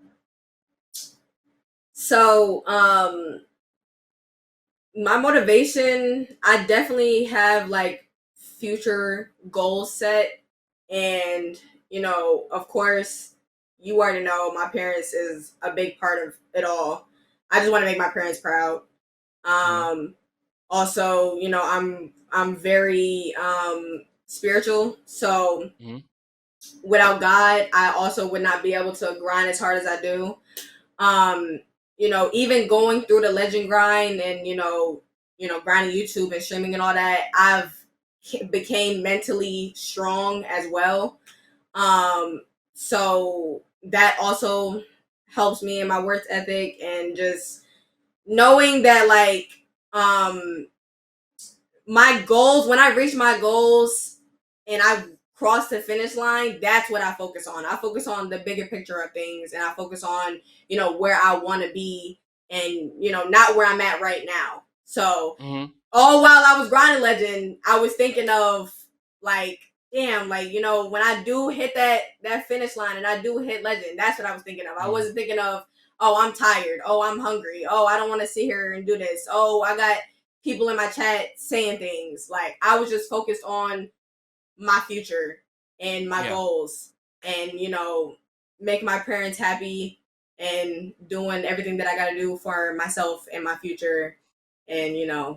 B: So, my motivation, I definitely have like future goals set, and of course, you already know my parents is a big part of it all. I just want to make my parents proud.
A: Mm-hmm.
B: Also, I'm very spiritual, so
A: Mm-hmm.
B: without God, I also would not be able to grind as hard as I do. Um, even going through the legend grind and grinding YouTube and streaming and all that, I've became mentally strong as well. So that also helps me in my work ethic, and just knowing that like um my goals, when I reach my goals and I cross the finish line, that's what I focus on. I focus on the bigger picture of things, and I focus on, where I want to be, and, not where I'm at right now. So,
A: Mm-hmm.
B: all while I was grinding legend, I was thinking of like, damn, like, when I do hit that finish line and I do hit legend, that's what I was thinking of. I
A: Mm-hmm.
B: wasn't thinking of, oh, I'm tired. Oh, I'm hungry. Oh, I don't want to sit here and do this. Oh, I got people in my chat saying things. Like, I was just focused on my future and my
A: Yeah.
B: goals, and make my parents happy, and doing everything that I got to do for myself and my future, and
A: Yeah.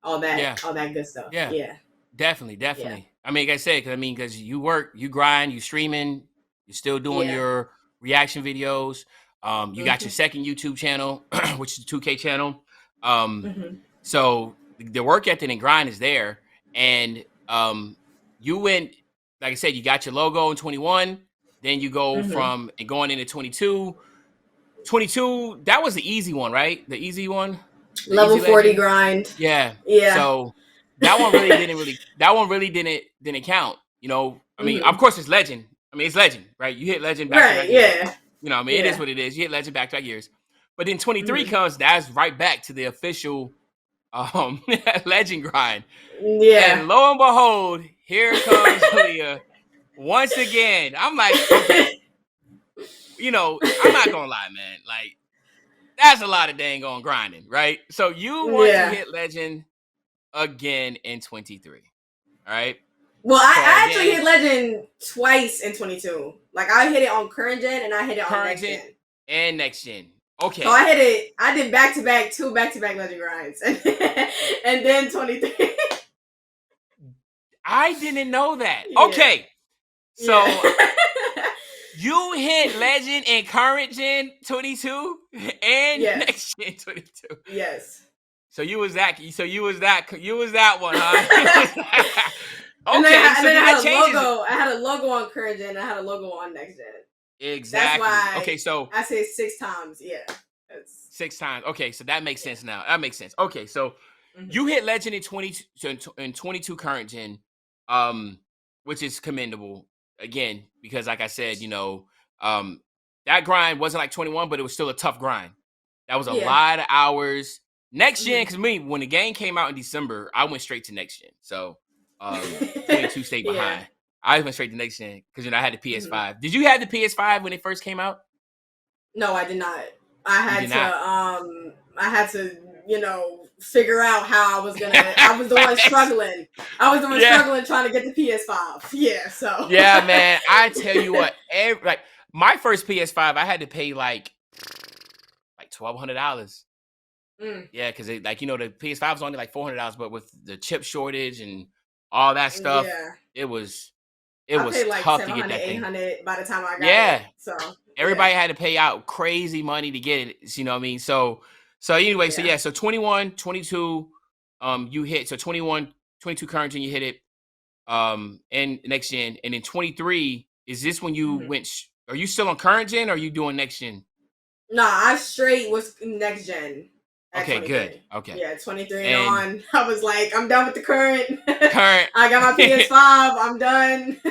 B: all that good stuff.
A: Yeah.
B: Yeah.
A: Definitely,
B: Yeah.
A: definitely. I mean, like I said, because you work, you grind, you streaming, you're still doing
B: Yeah.
A: your reaction videos. You got your
B: Mhm.
A: second YouTube channel, which is the 2K channel. Um,
B: Mhm.
A: so the work ethic and grind is there, and you went, like I said, you got your logo in 21. Then you go
B: Mhm.
A: from and going into 22. 22, that was the easy one, right? The easy one, the
B: Level
A: easy
B: 40
A: legend.
B: grind.
A: Yeah.
B: Yeah.
A: So that one really didn't count. I mean, of
B: Mhm.
A: course it's legend. I mean, it's legend, right? You hit legend back to
B: Right.
A: back years.
B: Yeah.
A: I mean, it is
B: Yeah.
A: what it is. You hit legend back to back years. But then 23
B: Mhm.
A: comes, that's right back to the official legend grind.
B: Yeah.
A: And lo and behold, here comes Leah once again. I'm like, okay, I'm not gonna lie, man. Like, that's a lot of dang on grinding, right? So you want to
B: Yeah.
A: hit legend again in 23. All right.
B: Well,
A: So
B: I actually
A: again,
B: hit legend twice in 22. Like, I hit it on current gen and I hit it on
A: current
B: next
A: gen
B: gen.
A: and next gen.
B: So
A: Okay.
B: I hit it. I did back to back, two back to back legend grinds, and then 23.
A: I didn't know that.
B: Yeah.
A: Okay.
B: Yeah.
A: So you hit legend and current gen 22 and
B: Yes.
A: next gen 22.
B: Yes.
A: So you was that one, huh? You was that.
B: And then,
A: Okay,
B: and
A: so
B: then I
A: then that
B: had a
A: changes it.
B: logo. I had a logo on current gen. And I had a logo on next gen. That's
A: Exactly.
B: why
A: Okay, so
B: I say 6 times. Yeah. That's,
A: 6 times. Okay, so that makes
B: yeah.
A: sense now. That makes sense. Okay, so
B: Hmm.
A: you hit legend in 22 in 22 current gen, um, which is commendable again, because like I said, um, that grind wasn't like 21, but it was still a tough grind. That was a
B: Yeah.
A: lot of hours. Next gen,
B: Hmm.
A: because me, when the game came out in December, I went straight to next gen. So 22 stayed
B: Yeah.
A: behind. I went straight to next gen because I had the
B: Hmm.
A: PS5. Did you have the PS5 when it first came out?
B: No, I did not. I
A: You
B: had
A: did
B: to
A: not.
B: figure out how I was gonna. I was the one struggling. I was the one
A: Yeah.
B: struggling trying to get the PS5. Yeah, so.
A: Yeah, man. I tell you what, like my first PS5, I had to pay like $1,200.
B: Mm,
A: Yeah, because the PS5 was only like $400, but with the chip shortage and all that stuff,
B: yeah.
A: it was it
B: I
A: was
B: paid like
A: tough to
B: 700,
A: get that
B: eight
A: thing.
B: hundred by the time I got
A: Yeah,
B: it. So, yeah.
A: everybody had to pay out crazy money to get it. You know what I mean? So anyway, so
B: Yeah.
A: yeah, so 21, 22, you hit. So 21, 22 current gen, you hit it. And next gen, and then 23, is this when you
B: Hmm.
A: went? Are you still on current gen, or are you doing next gen?
B: No, I straight was next gen at
A: Okay, good.
B: 23.
A: Okay,
B: Yeah, 23 and
A: and
B: on. I was like, I'm done with the current.
A: current,
B: I got my
A: and
B: PS5. I'm done.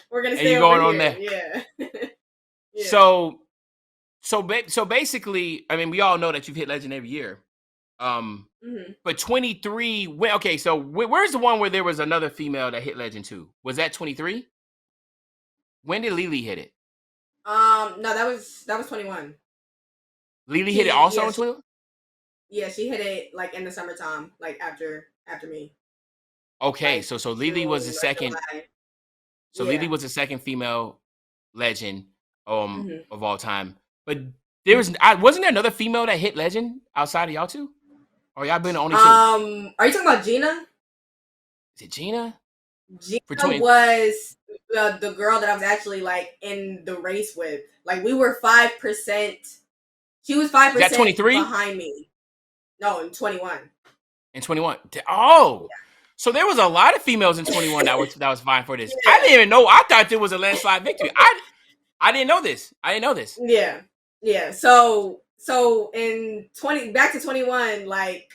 B: We're gonna stay
A: you
B: over
A: going on
B: here.
A: there.
B: Yeah. Yeah.
A: So basically, I mean, we all know that you've hit legend every year.
B: Mhm.
A: But 23. Okay, so where's the one where there was another female that hit legend too? Was that 23? When did Lily hit it?
B: No, that was 21.
A: Lily hit it
B: She
A: also
B: yeah
A: in
B: she
A: 21.
B: yeah she hit it like in the summertime, like after me,
A: Okay,
B: like
A: so Lily was the
B: June or
A: second.
B: July.
A: So Lily
B: Yeah.
A: was the second female legend
B: Mhm.
A: of all time. But
B: Mhm.
A: wasn't there another female that hit legend outside of y'all two? Or y'all been the only two?
B: Are you talking about Gina?
A: Is it Gina for
B: Gina
A: 20?
B: was the girl that I was actually like in the race with. Like we were 5%. She was five
A: Is that
B: percent
A: 23
B: behind me. No, in 21.
A: and 21? Oh, so there was a lot of females in 21 that was vying for this. I
B: Yeah.
A: didn't even know. I thought there was a landslide victory. I didn't know this. I didn't know this.
B: Yeah. Yeah. So in 20 back to 21, like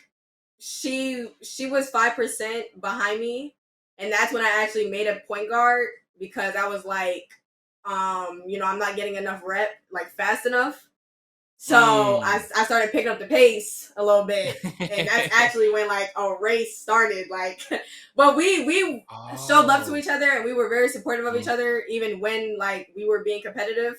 B: she was 5% behind me, and that's when I actually made a point guard because I was like, I'm not getting enough rep like fast enough. So
A: Mm.
B: I started picking up the pace a little bit, and that's actually when like a race started. Like, but we showed love to
A: Oh.
B: each other, and we were very supportive of each
A: Mm.
B: other, even when like we were being competitive.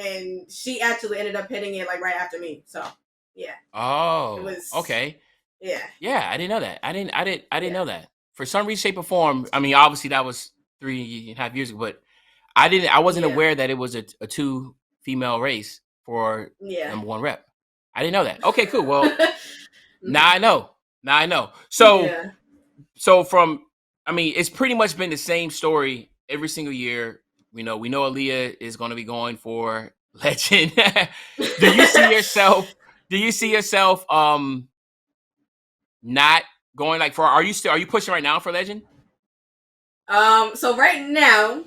B: And she actually ended up hitting it like right after me. So yeah, it
A: Oh.
B: was
A: Okay.
B: yeah,
A: Yeah, I didn't know that. I didn't
B: yeah,
A: know that. For some reason, shape, or form. I mean, obviously that was 3.5 years ago, but I wasn't
B: yeah,
A: aware that it was a two female race for
B: yeah.
A: number one rep. I didn't know that. Okay, cool. Well, now
B: Mhm.
A: I know. Now I know.
B: Yeah.
A: So from, I mean, it's pretty much been the same story every single year. We know Aaliyah is going to be going for legend. do you see yourself? Do you see yourself not going like for? Are you pushing right now for legend?
B: So right now,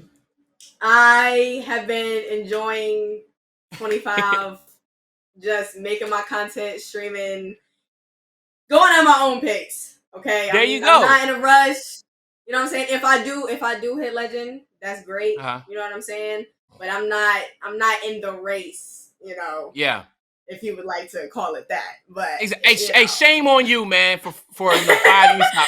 B: I have been enjoying 25, just making my content, streaming, going at my own pace. Okay,
A: There you
B: I'm
A: go.
B: not in a rush. You know what I'm saying? If I do hit legend, that's great.
A: Uh-huh.
B: You know what I'm saying? But I'm not in the race.
A: Yeah.
B: If you would like to call it that. But
A: Hey,
B: you
A: hey,
B: know.
A: shame on you, man, for 5 years now.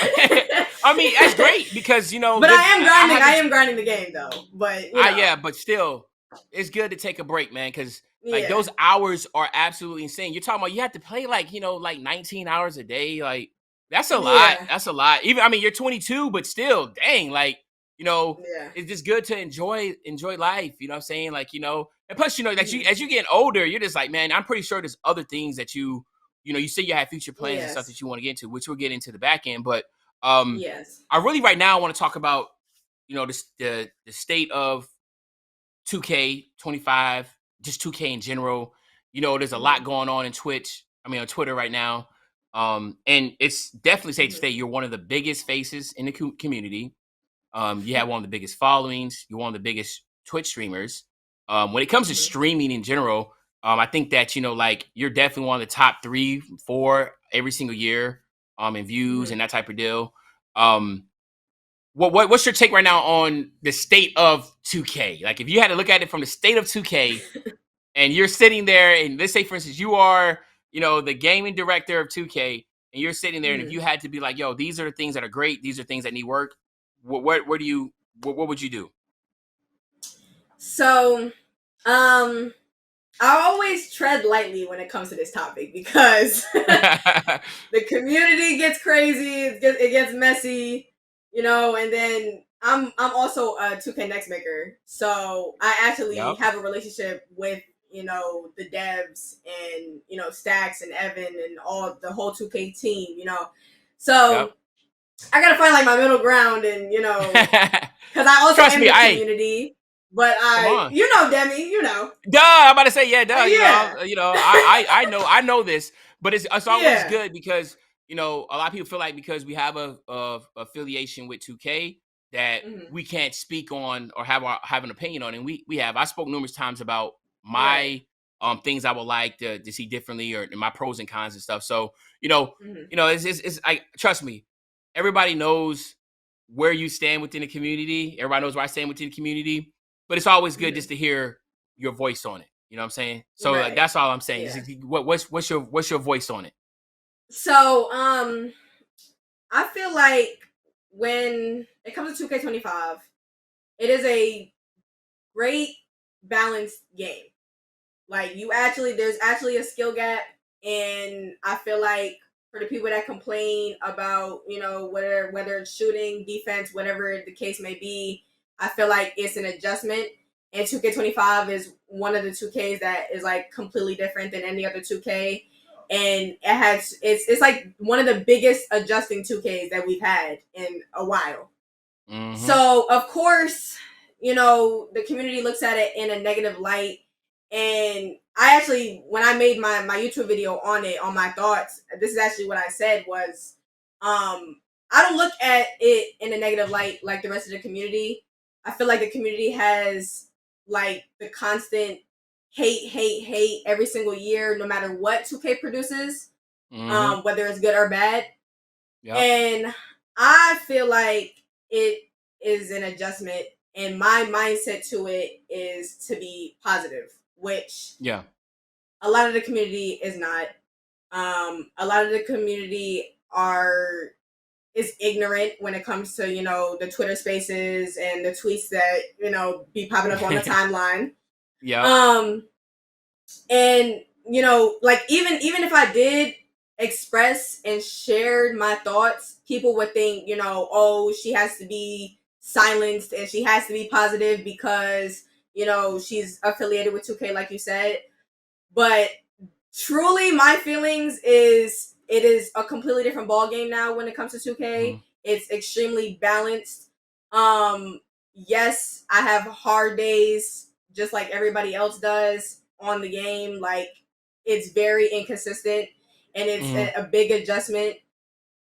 A: I mean, that's great because
B: But I am
A: I
B: grinding.
A: had
B: I
A: this.
B: am grinding the game though. But
A: Yeah, but still, it's good to take a break, man, because like
B: yeah,
A: those hours are absolutely insane. You're talking about you have to play like like 19 hours a day. Like that's a lot.
B: yeah,
A: That's a lot. Even I mean, you're 22, but still, dang, like you know,
B: yeah.
A: it's just good to enjoy life. You know what I'm saying? Like and plus, that you
B: Hmm.
A: as you get older, you're just like, man, I'm pretty sure there's other things that you say you have future plans and stuff
B: Yes,
A: that you want to get into, which we'll get into the back end. But
B: yes.
A: I really right now want to talk about the state of 2K25, just 2K in general. There's a lot
B: Hmm.
A: going on in Twitch. I mean, on Twitter right now. And it's definitely safe to
B: Hmm.
A: say you're one of the biggest faces in the community. You have one of the biggest followings. You're one of the biggest Twitch streamers. When it comes to
B: Hmm.
A: streaming in general, I think that like you're definitely one of the top 3, 4 every single year, in views
B: Hmm.
A: and that type of deal. Um, what's your take right now on the state of 2K? Like, if you had to look at it from the state of 2K, and you're sitting there, and let's say, for instance, you are, the gaming director of 2K, and you're sitting there, and if
B: Hmm.
A: you had to be like, yo, these are the things that are great, these are things that need work, what do you, what would you do?
B: So, um, I always tread lightly when it comes to this topic because the community gets crazy, it gets messy, and then I'm also a 2K next maker. So I actually
A: Yep.
B: have a relationship with, the devs and, Stacks and Evan and all the whole 2K team.
A: Yep.
B: So I gotta find like my middle ground and, because I also
A: Trust
B: am
A: me,
B: the community, but
A: come on.
B: Demi,
A: Duh, I'm about to say, yeah, duh.
B: yeah,
A: I know this, but it's always
B: yeah,
A: good because a lot of people feel like because we have a affiliation with 2K that
B: hmm,
A: we can't speak on or have an opinion on, and we have. I spoke numerous times about
B: right,
A: my things I would like to see differently or my pros and cons and stuff. So
B: hmm,
A: it's I trust me, everybody knows where you stand within the community. Everybody knows where I stand within the community, but it's always good
B: hmm,
A: just to hear your voice on it. You know what I'm saying? So like
B: right,
A: that's all I'm saying.
B: yeah.
A: What's your voice on it?
B: So, I feel like when it comes to 2K25, it is a great balanced game. Like there's actually a skill gap, and I feel like for the people that complain about whether it's shooting, defense, whatever the case may be, I feel like it's an adjustment. And 2K25 is one of the 2Ks that is like completely different than any other 2K, and it's like one of the biggest adjusting 2Ks that we've had in a while.
A: Mm-hmm.
B: So of course, the community looks at it in a negative light. And I actually, when I made my YouTube video on it, on my thoughts, this is actually what I said was, I don't look at it in a negative light like the rest of the community. I feel like the community has like the constant hate every single year, no matter what 2K produces,
A: Mm-hmm.
B: whether it's good or bad.
A: Yep.
B: And I feel like it is an adjustment, and my mindset to it is to be positive, which
A: Yeah.
B: a lot of the community is not. A lot of the community is ignorant when it comes to the Twitter Spaces and the tweets that be popping up on the timeline.
A: Yep.
B: Um, and like even if I did express and shared my thoughts, people would think, oh, she has to be silenced and she has to be positive because she's affiliated with 2K, like you said. But truly, my feelings is it is a completely different ball game now when it comes to 2K.
A: Mm-hmm.
B: It's extremely balanced. Yes, I have hard days just like everybody else does on the game. Like, it's very inconsistent, and it's
A: Mm-hmm.
B: a big adjustment.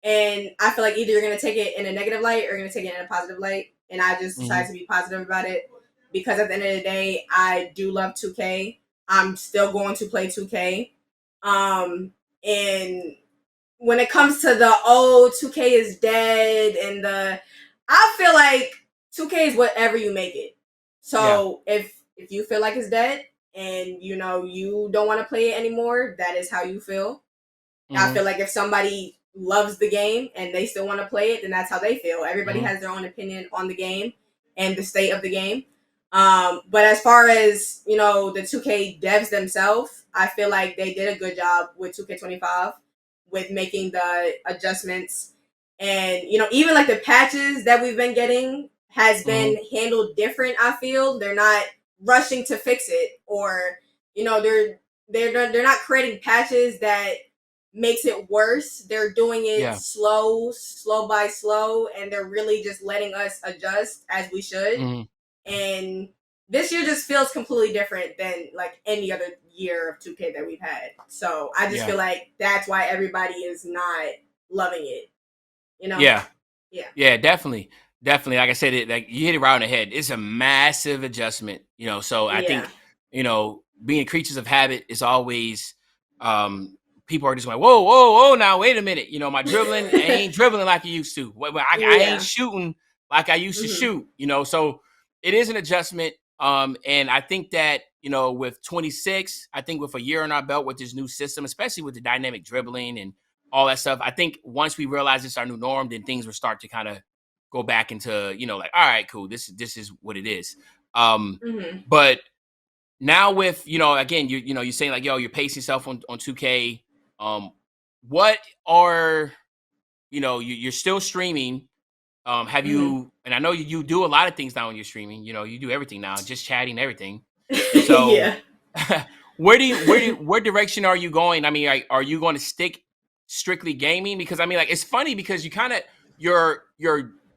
B: And I feel like either you're gonna take it in a negative light or you're gonna take it in a positive light. And I just
A: Mm-hmm.
B: decided to be positive about it because at the end of the day, I do love 2K. I'm still going to play 2K. And when it comes to the 2K is dead and I feel like 2K is whatever you make it.
A: Yeah.
B: So if you feel like it's dead and you don't want to play it anymore, that is how you feel. I
A: Mm-hmm.
B: feel like if somebody loves the game and they still want to play it, then that's how they feel. Everybody
A: Mm-hmm.
B: has their own opinion on the game and the state of the game. But as far as the 2K devs themselves, I feel like they did a good job with 2K25 with making the adjustments, and even like the patches that we've been getting has
A: Mm-hmm.
B: been handled different. I feel they're not rushing to fix it, or they're not creating patches that makes it worse. They're doing it
A: Yeah.
B: slow by slow, and they're really just letting us adjust as we should.
A: Mm-hmm.
B: And this year just feels completely different than like any other year of 2K that we've had. So I just
A: Yeah.
B: feel like that's why everybody is not loving it. You know?
A: Yeah.
B: Yeah.
A: Yeah, definitely. Definitely. Like I said, like you hit it right on the head. It's a massive adjustment, so I
B: Yeah.
A: think, being creatures of habit is always people are just like, whoa, whoa, whoa, now wait a minute. My dribbling, I ain't dribbling like I used to. I ain't
B: Yeah.
A: shooting like I used to
B: Mhm.
A: shoot, so it is an adjustment. And I think that, with 26, I think with a year on our belt with this new system, especially with the dynamic dribbling and all that stuff. I think once we realize it's our new norm, then things will start to kind of go back into, like, all right, cool. This is what it is.
B: Mhm.
A: But now with, again, you're saying like, yo, you're pacing yourself on 2K. Um, what are, you're still streaming. Have
B: Mhm.
A: you, and I know you do a lot of things now when you're streaming, you do everything now, just chatting, everything. So
B: Yeah.
A: where direction are you going? I mean, are you going to stick strictly gaming? Because I mean, like, it's funny because you kind of your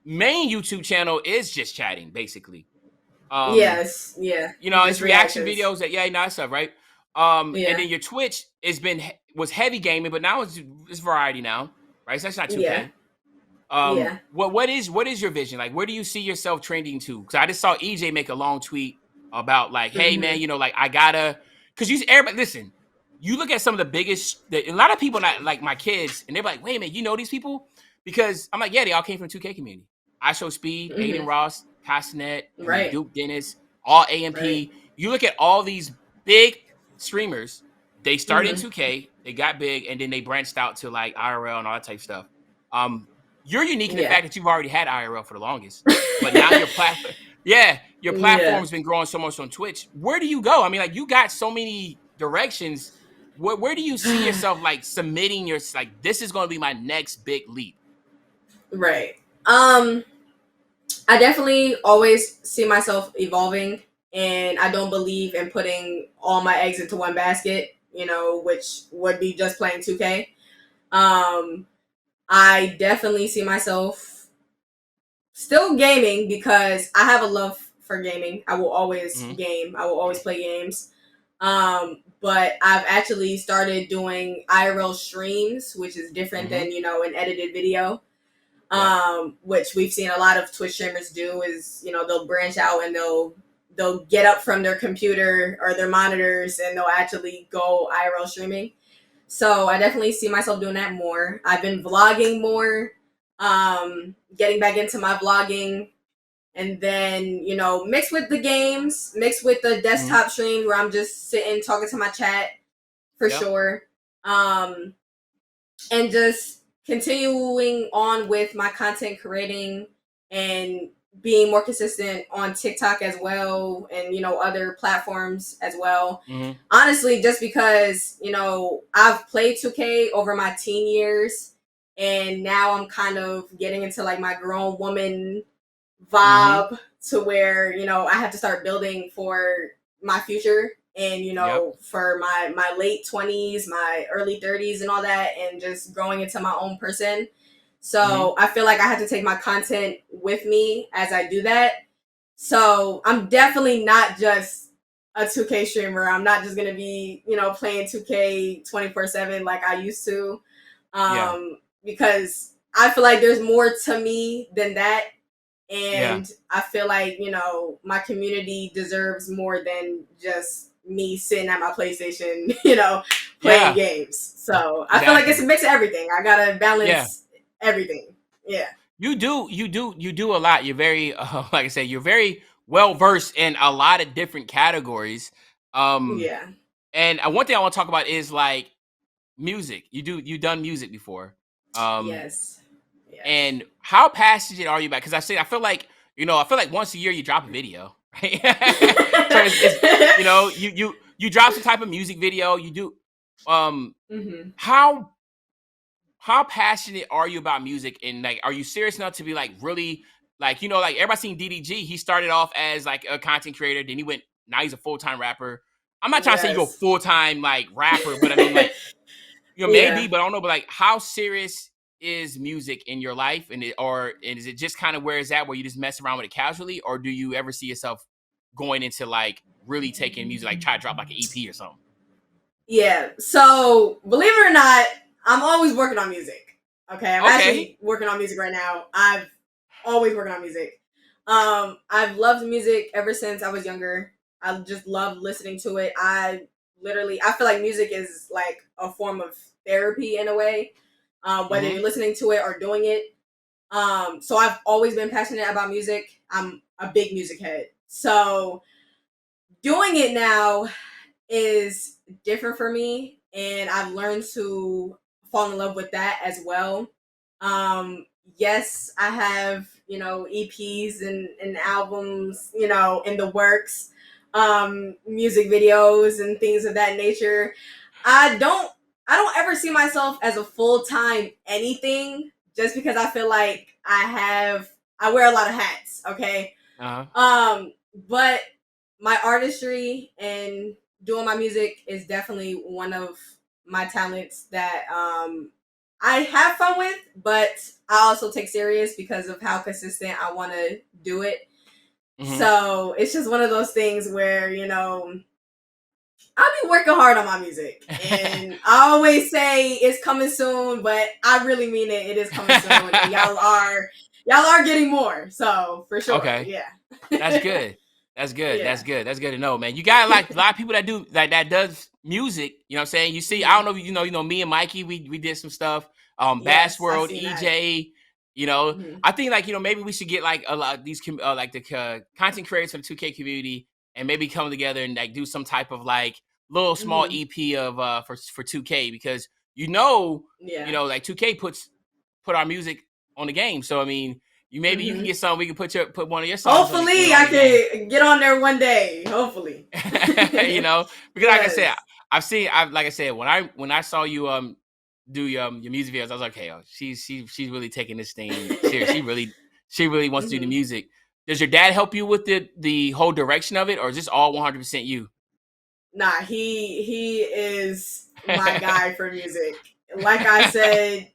A: main YouTube channel is just chatting, basically. Um,
B: Yes. Yeah.
A: it's
B: Just
A: reaction
B: reactions.
A: videos that that stuff, right? And
B: Yeah.
A: then your Twitch was heavy gaming, but now it's variety now, right? So that's not
B: Yeah.
A: 2K.
B: Yeah.
A: What is your vision? Like, where do you see yourself trending to? Because I just saw EJ make a long tweet about like, hey man,
B: Mhm.
A: like I gotta, because you everybody listen. You look at some of the biggest, a lot of people not like my kids, and they're like, wait a minute, you know these people? Because I'm like, yeah, they all came from 2K community. I Show Speed, Aiden
B: Mhm.
A: Ross, Castanet,
B: Right.
A: Duke Dennis, all
B: Right.
A: AMP. You look at all these big streamers, they started in 2K, they got big, and then they branched out to like IRL and all that type of stuff. You're unique in the
B: Yeah.
A: fact that you've already had IRL for the longest, but now your platform, yeah, your
B: Yeah.
A: platform's been growing so much on Twitch. Where do you go? I mean, like you got so many directions. Where do you see yourself like submitting your like this is going to be my next big leap?
B: Right. I definitely always see myself evolving, and I don't believe in putting all my eggs into one basket, which would be just playing 2K. Um, I definitely see myself still gaming because I have a love for gaming. I will always
A: Mm-hmm.
B: game. I will always play games. But I've actually started doing IRL streams, which is different
A: Mm-hmm.
B: than, an edited video.
A: Yep.
B: Which we've seen a lot of Twitch streamers do is, they'll branch out and they'll get up from their computer or their monitors and they'll actually go IRL streaming. So I definitely see myself doing that more. I've been vlogging more, getting back into my vlogging, and then mixed with the games, mixed with the
A: Mm-hmm.
B: desktop stream where I'm just sitting talking to my chat for
A: Yep.
B: sure. And just continuing on with my content creating and being more consistent on TikTok as well, and other platforms as well.
A: Mm-hmm.
B: Honestly, just because I've played 2K over my teen years, and now I'm kind of getting into like my grown woman
A: Mm-hmm.
B: vibe to where I have to start building for my future, and
A: Yep.
B: for my late 20s, my early 30s and all that, and just growing into my own person.
A: Mm-hmm.
B: So I feel like I have to take my content with me as I do that. So I'm definitely not just a 2K streamer. I'm not just gonna be playing 2K 24/7 like I used to,
A: Yeah.
B: because I feel like there's more to me than that.
A: Yeah.
B: And I feel like my community deserves more than just me sitting at my PlayStation, playing
A: Yeah.
B: games. So I feel like it's a
A: Exactly.
B: mix of everything. I gotta
A: Yeah.
B: balance everything. Yeah.
A: You do a lot. You're very, like I said, you're very well versed in a lot of different categories. Um,
B: Yeah.
A: and one thing I want to talk about is like music. You done music before. Um,
B: Yes. Yes.
A: and how passionate are you about? Because I feel like I feel like once a year you drop a video, right? So it's you drop some type of music video. You do.
B: hmm
A: How passionate are you about music, and like are you serious enough to be like really like like everybody seen DDG? He started off as like a content creator, then he went now he's a full-time rapper. I'm not trying to say you go
B: Yes.
A: full-time like rapper, but I mean like maybe,
B: Yeah.
A: but I don't know. But like, how serious is music in your life, and is it just kind of where it's at, where you just mess around with it casually, or do you ever see yourself going into like really taking music, like try to drop like an EP or something?
B: Yeah. So believe it or not, I'm always working on music. Okay. I'm
A: Okay.
B: actually working on music right now. I've always working on music. I've loved music ever since I was younger. I just love listening to it. I feel like music is like a form of therapy in a way. Whether
A: Mm-hmm.
B: you're listening to it or doing it. So I've always been passionate about music. I'm a big music head. So doing it now is different for me, and I've learned to fall in love with that as well. Yes, I have EPs and albums in the works, music videos and things of that nature. I don't ever see myself as a full-time anything, just because I feel like I wear a lot of hats. Okay.
A: Uh-huh.
B: But my artistry and doing my music is definitely one of my talents that I have fun with, but I also take serious because of how consistent I want to do it.
A: Mm-hmm.
B: So it's just one of those things where I'll be working hard on my music, and I always say it's coming soon, but I really mean it. It is coming soon, and y'all are getting more. So for sure,
A: Okay.
B: yeah.
A: That's good. That's good.
B: Yeah.
A: That's good. That's good to know, man. You got like a lot of people that do like that does music. You know what I'm saying? You see, I
B: Mhm.
A: don't know, me and Mikey, we did some stuff. Bass
B: Yes, I've
A: World,
B: seen that.
A: EJ.
B: Mhm.
A: I think like maybe we should get like a lot of these like the content creators for the 2K community, and maybe come together and like do some type of like little small
B: Mhm.
A: EP of for 2K, because you
B: Yeah.
A: know, like 2K put our music on the game. So I mean, maybe you can
B: Mhm.
A: get some. We can put one of your songs on
B: Hopefully,
A: on
B: I
A: the game.
B: could get on there one day. Hopefully.
A: You know, because like I said,
B: Yes.
A: I like I said, when I saw you do your music videos, I was like, okay, oh, she's really taking this thing serious. She really wants to do the
B: Mhm.
A: music. Does your dad help you with the whole direction of it, or is this all 100% you?
B: Nah, he is my guy for music. Like I said,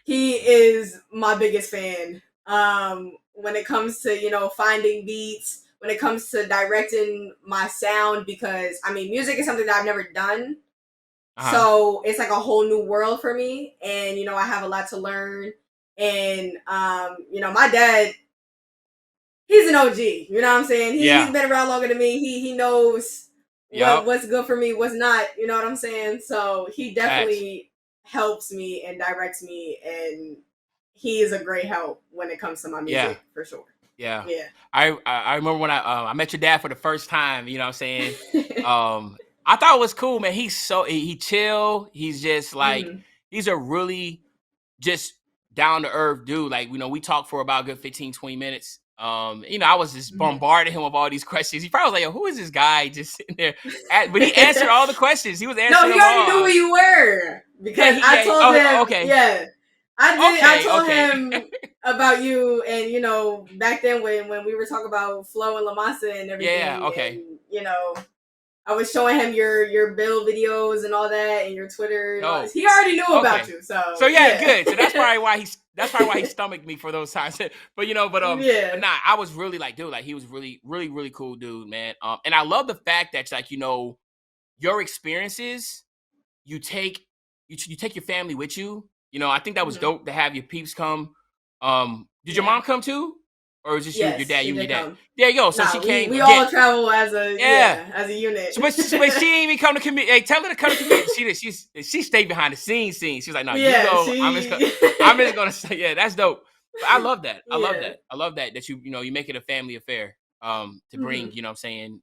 B: he is my biggest fan. When it comes to, finding beats, when it comes to directing my sound, because I mean, music is something that I've never done.
A: Uh-huh.
B: So it's like a whole new world for me. And, I have a lot to learn. And, my dad, he's an OG. You know what I'm saying? He's
A: Yeah.
B: been around longer than me. He knows
A: Yep.
B: what's good for me, what's not. You know what I'm saying? So he
A: Facts.
B: definitely helps me and directs me, and he is a great help when it comes to my
A: Yeah.
B: music for sure.
A: Yeah.
B: Yeah.
A: I remember when I met your dad for the first time, you know what I'm saying? I thought it was cool, man. He chill. He's just like,
B: Hmm.
A: he's a really just down to earth dude. Like, we talked for about a good 15, 20 minutes. I was just
B: Hmm.
A: bombarding him with all these questions. He probably was like, yo, who is this guy just sitting there? But he answered all the questions. He was
B: No,
A: answering
B: he
A: them
B: already knew who
A: all.
B: you were
A: Yeah,
B: because I told
A: oh,
B: him.
A: okay.
B: Yeah, I did. I
A: Okay,
B: told
A: okay.
B: him about you, and back then when we were talking about Flo and Lamasa and
A: Yeah,
B: everything,
A: okay.
B: and I was showing him your build videos and all that, and your Twitter and all this.
A: Dope.
B: He already knew about
A: Okay.
B: you,
A: So
B: so
A: yeah,
B: yeah.
A: good. So that's probably why he stomached me for those times. But
B: Yeah.
A: nah, I was really like, dude, like he was really, really, really cool dude, man. And I love the fact that like, your experiences, you take you take your family with you. I think that was
B: Hmm.
A: dope to have your peeps come. Did your
B: Yeah.
A: mom come too? Or is just your
B: Yes,
A: dad,
B: she
A: you and your
B: did
A: dad?
B: come.
A: There you go. So she
B: Nah, we
A: came
B: we
A: again.
B: all travel as a
A: Yeah.
B: as a unit.
A: But she didn't even come to commit. Hey, tell her to come to commit. She stayed behind the scenes. Scene. She was like, "No, you
B: Yeah,
A: go.
B: she.
A: I'm just gonna say, yeah, that's dope." But I love that. I love
B: Yeah.
A: that. I love that you make it a family affair. To bring,
B: Hmm.
A: what I'm saying,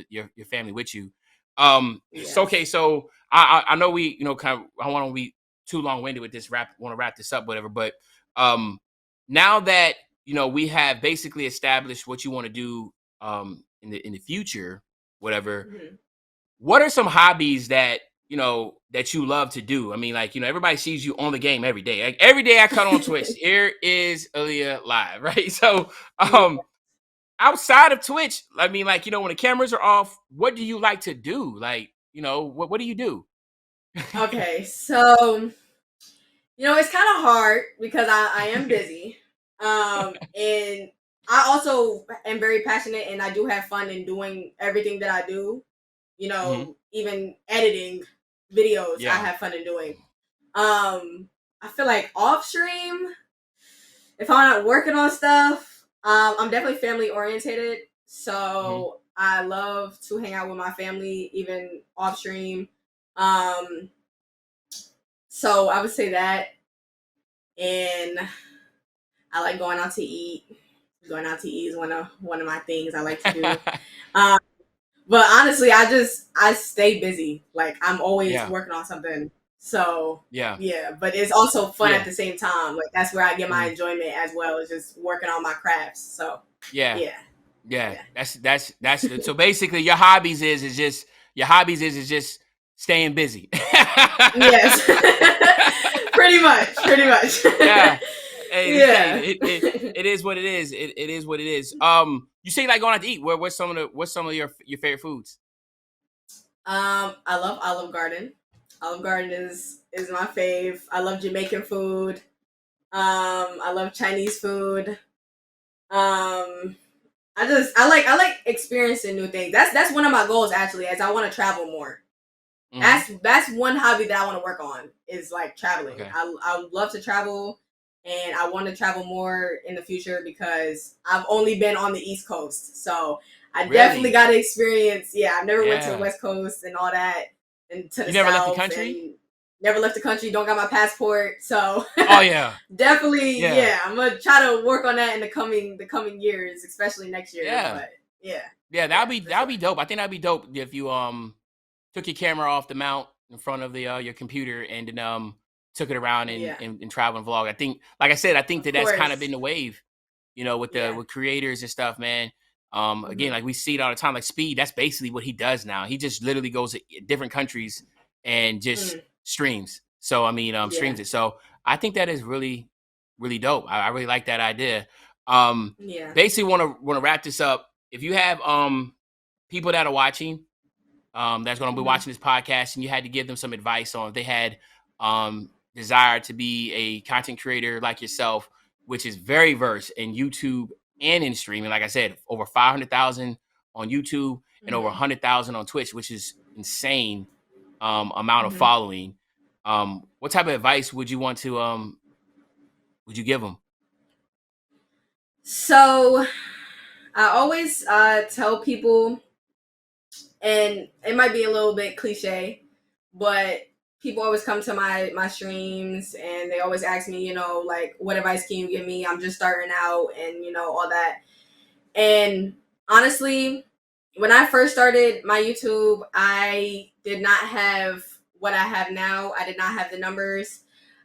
A: your family with you. So okay,
B: Yes.
A: so I know we, kind of, I want to be too long winded with this wrap. Want to wrap this up, whatever. But um, now that we have basically established what you want to do in the future, whatever,
B: Hmm.
A: what are some hobbies that that you love to do? I mean, like, everybody sees you on the game every day. Like every day I cut on Twitch, here is Aaliyah live, right? So
B: Yeah.
A: outside of Twitch, I mean, like, when the cameras are off, what do you like to do? Like, what do you do?
B: Okay, so it's kind of hard because I am busy, and I also am very passionate, and I do have fun in doing everything that I do.
A: Hmm.
B: Even editing videos, I
A: Yeah.
B: have fun in doing. I feel like off stream, if I'm not working on stuff, I'm definitely family orientated.
A: Hmm.
B: So I love to hang out with my family, even off stream. Um, so I would say that, and I like going out to eat. Going out to eat is one of my things I like to do. Um, but honestly, I stay busy. Like I'm always
A: Yeah.
B: working on something. So
A: Yeah.
B: yeah, but it's also fun at
A: Yeah.
B: the same time. Like that's where I get my
A: Mhm.
B: enjoyment as well. Is just working on my crafts. So
A: Yeah.
B: yeah,
A: Yeah.
B: yeah,
A: That's so basically your hobbies is just staying busy.
B: yes, pretty much.
A: Yeah. Hey,
B: Yeah.
A: it is what it is. It is what it is. You say you like going out to eat. What's some of your favorite foods?
B: I love Olive Garden. Olive Garden is my fave. I love Jamaican food. I love Chinese food. Um, I like experiencing new things. That's one of my goals actually, as I want to travel more.
A: Hmm.
B: That's one hobby that I want to work on is like traveling.
A: Okay.
B: I would love to travel, and I want to travel more in the future because I've only been on the East Coast, so I definitely
A: Really?
B: got to experience. Yeah, I never went to the
A: Yeah.
B: West Coast and all that, and to the
A: You never left the
B: South,
A: country?
B: and never left the country. Don't got my passport, so
A: Oh yeah.
B: definitely,
A: Yeah.
B: yeah. I'm gonna try to work on that in the coming years, especially next year.
A: Yeah.
B: But yeah,
A: Yeah,
B: yeah,
A: that'd be
B: for sure.
A: dope. I think that'd be dope if you took your camera off the mount in front of the your computer and then took it around and,
B: Yeah.
A: and, and travel and vlog. I think, like I said, I think
B: Of
A: that's kind of
B: course.
A: been the wave, with the
B: Yeah.
A: with creators and stuff, man. Again,
B: Hmm.
A: like we see it all the time. Like Speed, that's basically what he does now. He just literally goes to different countries and just
B: Mm.
A: streams. So I mean,
B: Yeah.
A: streams it. So I think that is really, really dope. I really like that idea.
B: Yeah.
A: Basically, want to wrap this up. If you have people that are watching, that's going to be
B: Hmm.
A: watching this podcast, and you had to give them some advice on if they had desire to be a content creator like yourself, which is very versed in YouTube and in streaming. Like I said, over 500,000 on YouTube and over
B: Hmm.
A: 100,000 on Twitch, which is insane amount of
B: Hmm.
A: following. What type of advice would you want to would you give them?
B: So I always tell people, and it might be a little bit cliche, but people always come to my streams and they always ask me, like, what advice can you give me? I'm just starting out, and all that. And honestly, when I first started my YouTube, I did not have what I have now. I did not have the numbers.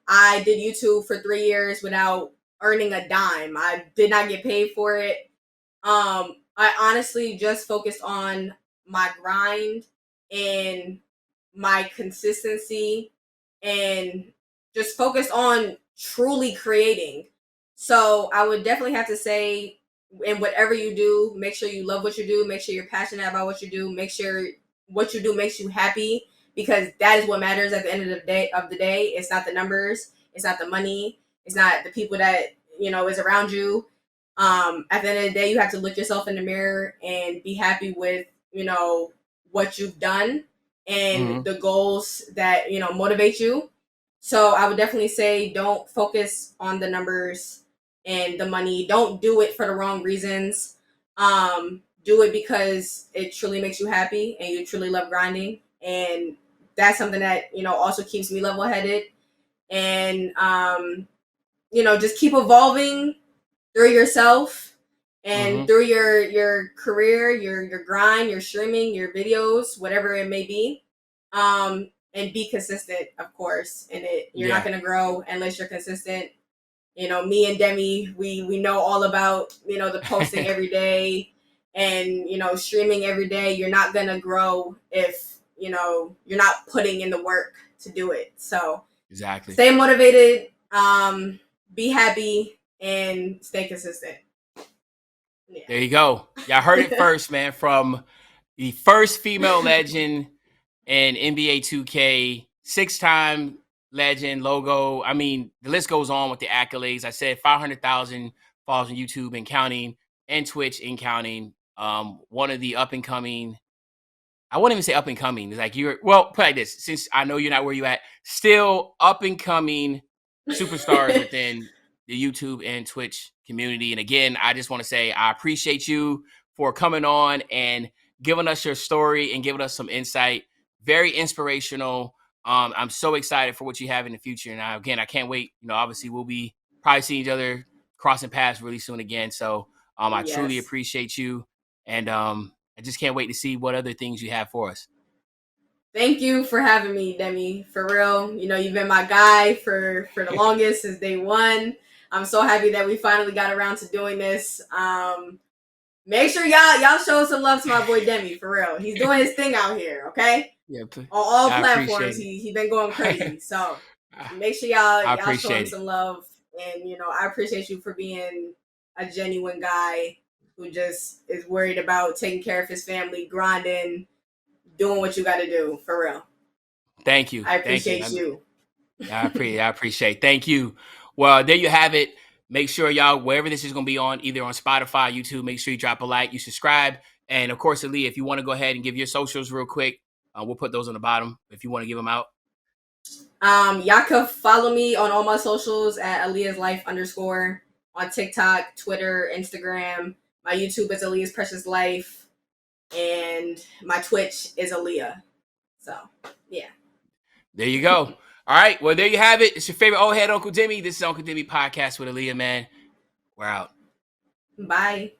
B: I did YouTube for 3 years without earning a dime. I did not get paid for it. I honestly just focused on my grind and my consistency, and just focused on truly creating. So I would definitely have to say, in whatever you do, make sure you love what you do, make sure you're passionate about what you do, make sure what you do makes you happy, because that is what matters at the end of the day. It's not the numbers, it's not the money, it's not the people that is around you. At the end of the day, you have to look yourself in the mirror and be happy with what you've done and
A: Mm-hmm.
B: the goals that motivate you. So I would definitely say, don't focus on the numbers and the money. Don't do it for the wrong reasons. Do it because it truly makes you happy and you truly love grinding, and that's something that also keeps me level headed. And just keep evolving through yourself and
A: Mm-hmm.
B: through your career, your grind, your streaming, your videos, whatever it may be. And be consistent, of course. And you're not
A: Yeah,
B: gonna grow unless you're consistent. Me and Demi, we know all about the posting every day and streaming every day. You're not gonna grow if you're not putting in the work to do it. So
A: exactly.
B: stay motivated, be happy, and stay consistent. Yeah.
A: There you go. Y'all heard it first, man, from the first female legend in NBA 2K, six-time legend logo. I mean, the list goes on with the accolades. I said 500,000 followers on YouTube and counting, and Twitch and counting. One of the up and coming, I wouldn't even say up and coming. It's like put like this, since I know you're not where you at, still up and coming superstars within the YouTube and Twitch community. And again, I just want to say I appreciate you for coming on and giving us your story and giving us some insight. Very inspirational. I'm so excited for what you have in the future. And again, I can't wait. Obviously we'll be probably seeing each other crossing paths really soon again. So I truly
B: Yes.
A: appreciate you. And I just can't wait to see what other things you have for us.
B: Thank you for having me, Demi. For real, you've been my guy for the longest, since day one. I'm so happy that we finally got around to doing this. Make sure y'all show some love to my boy Demi. For real, he's doing his thing out here. Okay,
A: Yeah,
B: on all
A: I
B: platforms,
A: appreciate it.
B: he been going crazy. So
A: I
B: make sure y'all show him
A: appreciate it.
B: some love, and I appreciate you for being a genuine guy who just is worried about taking care of his family, grinding, doing what you got to do. For real,
A: Thank you.
B: I
A: Thank you.
B: appreciate you.
A: I appreciate. Thank you. Well, there you have it. Make sure y'all, wherever this is going to be on, either on Spotify, YouTube, make sure you drop a like, you subscribe, and of course, Ali, if you want to go ahead and give your socials real quick, we'll put those on the bottom if you want to give them out.
B: Y'all can follow me on all my socials at AleeasLife _ on TikTok, Twitter, Instagram. My YouTube is Aaliyah's Precious Life, and my Twitch is Aaliyah. So yeah.
A: There you go. All right. Well, there you have it. It's your favorite old head, Uncle Demi. This is Uncle Demi Podcast with Aaliyah, man. We're out.
B: Bye.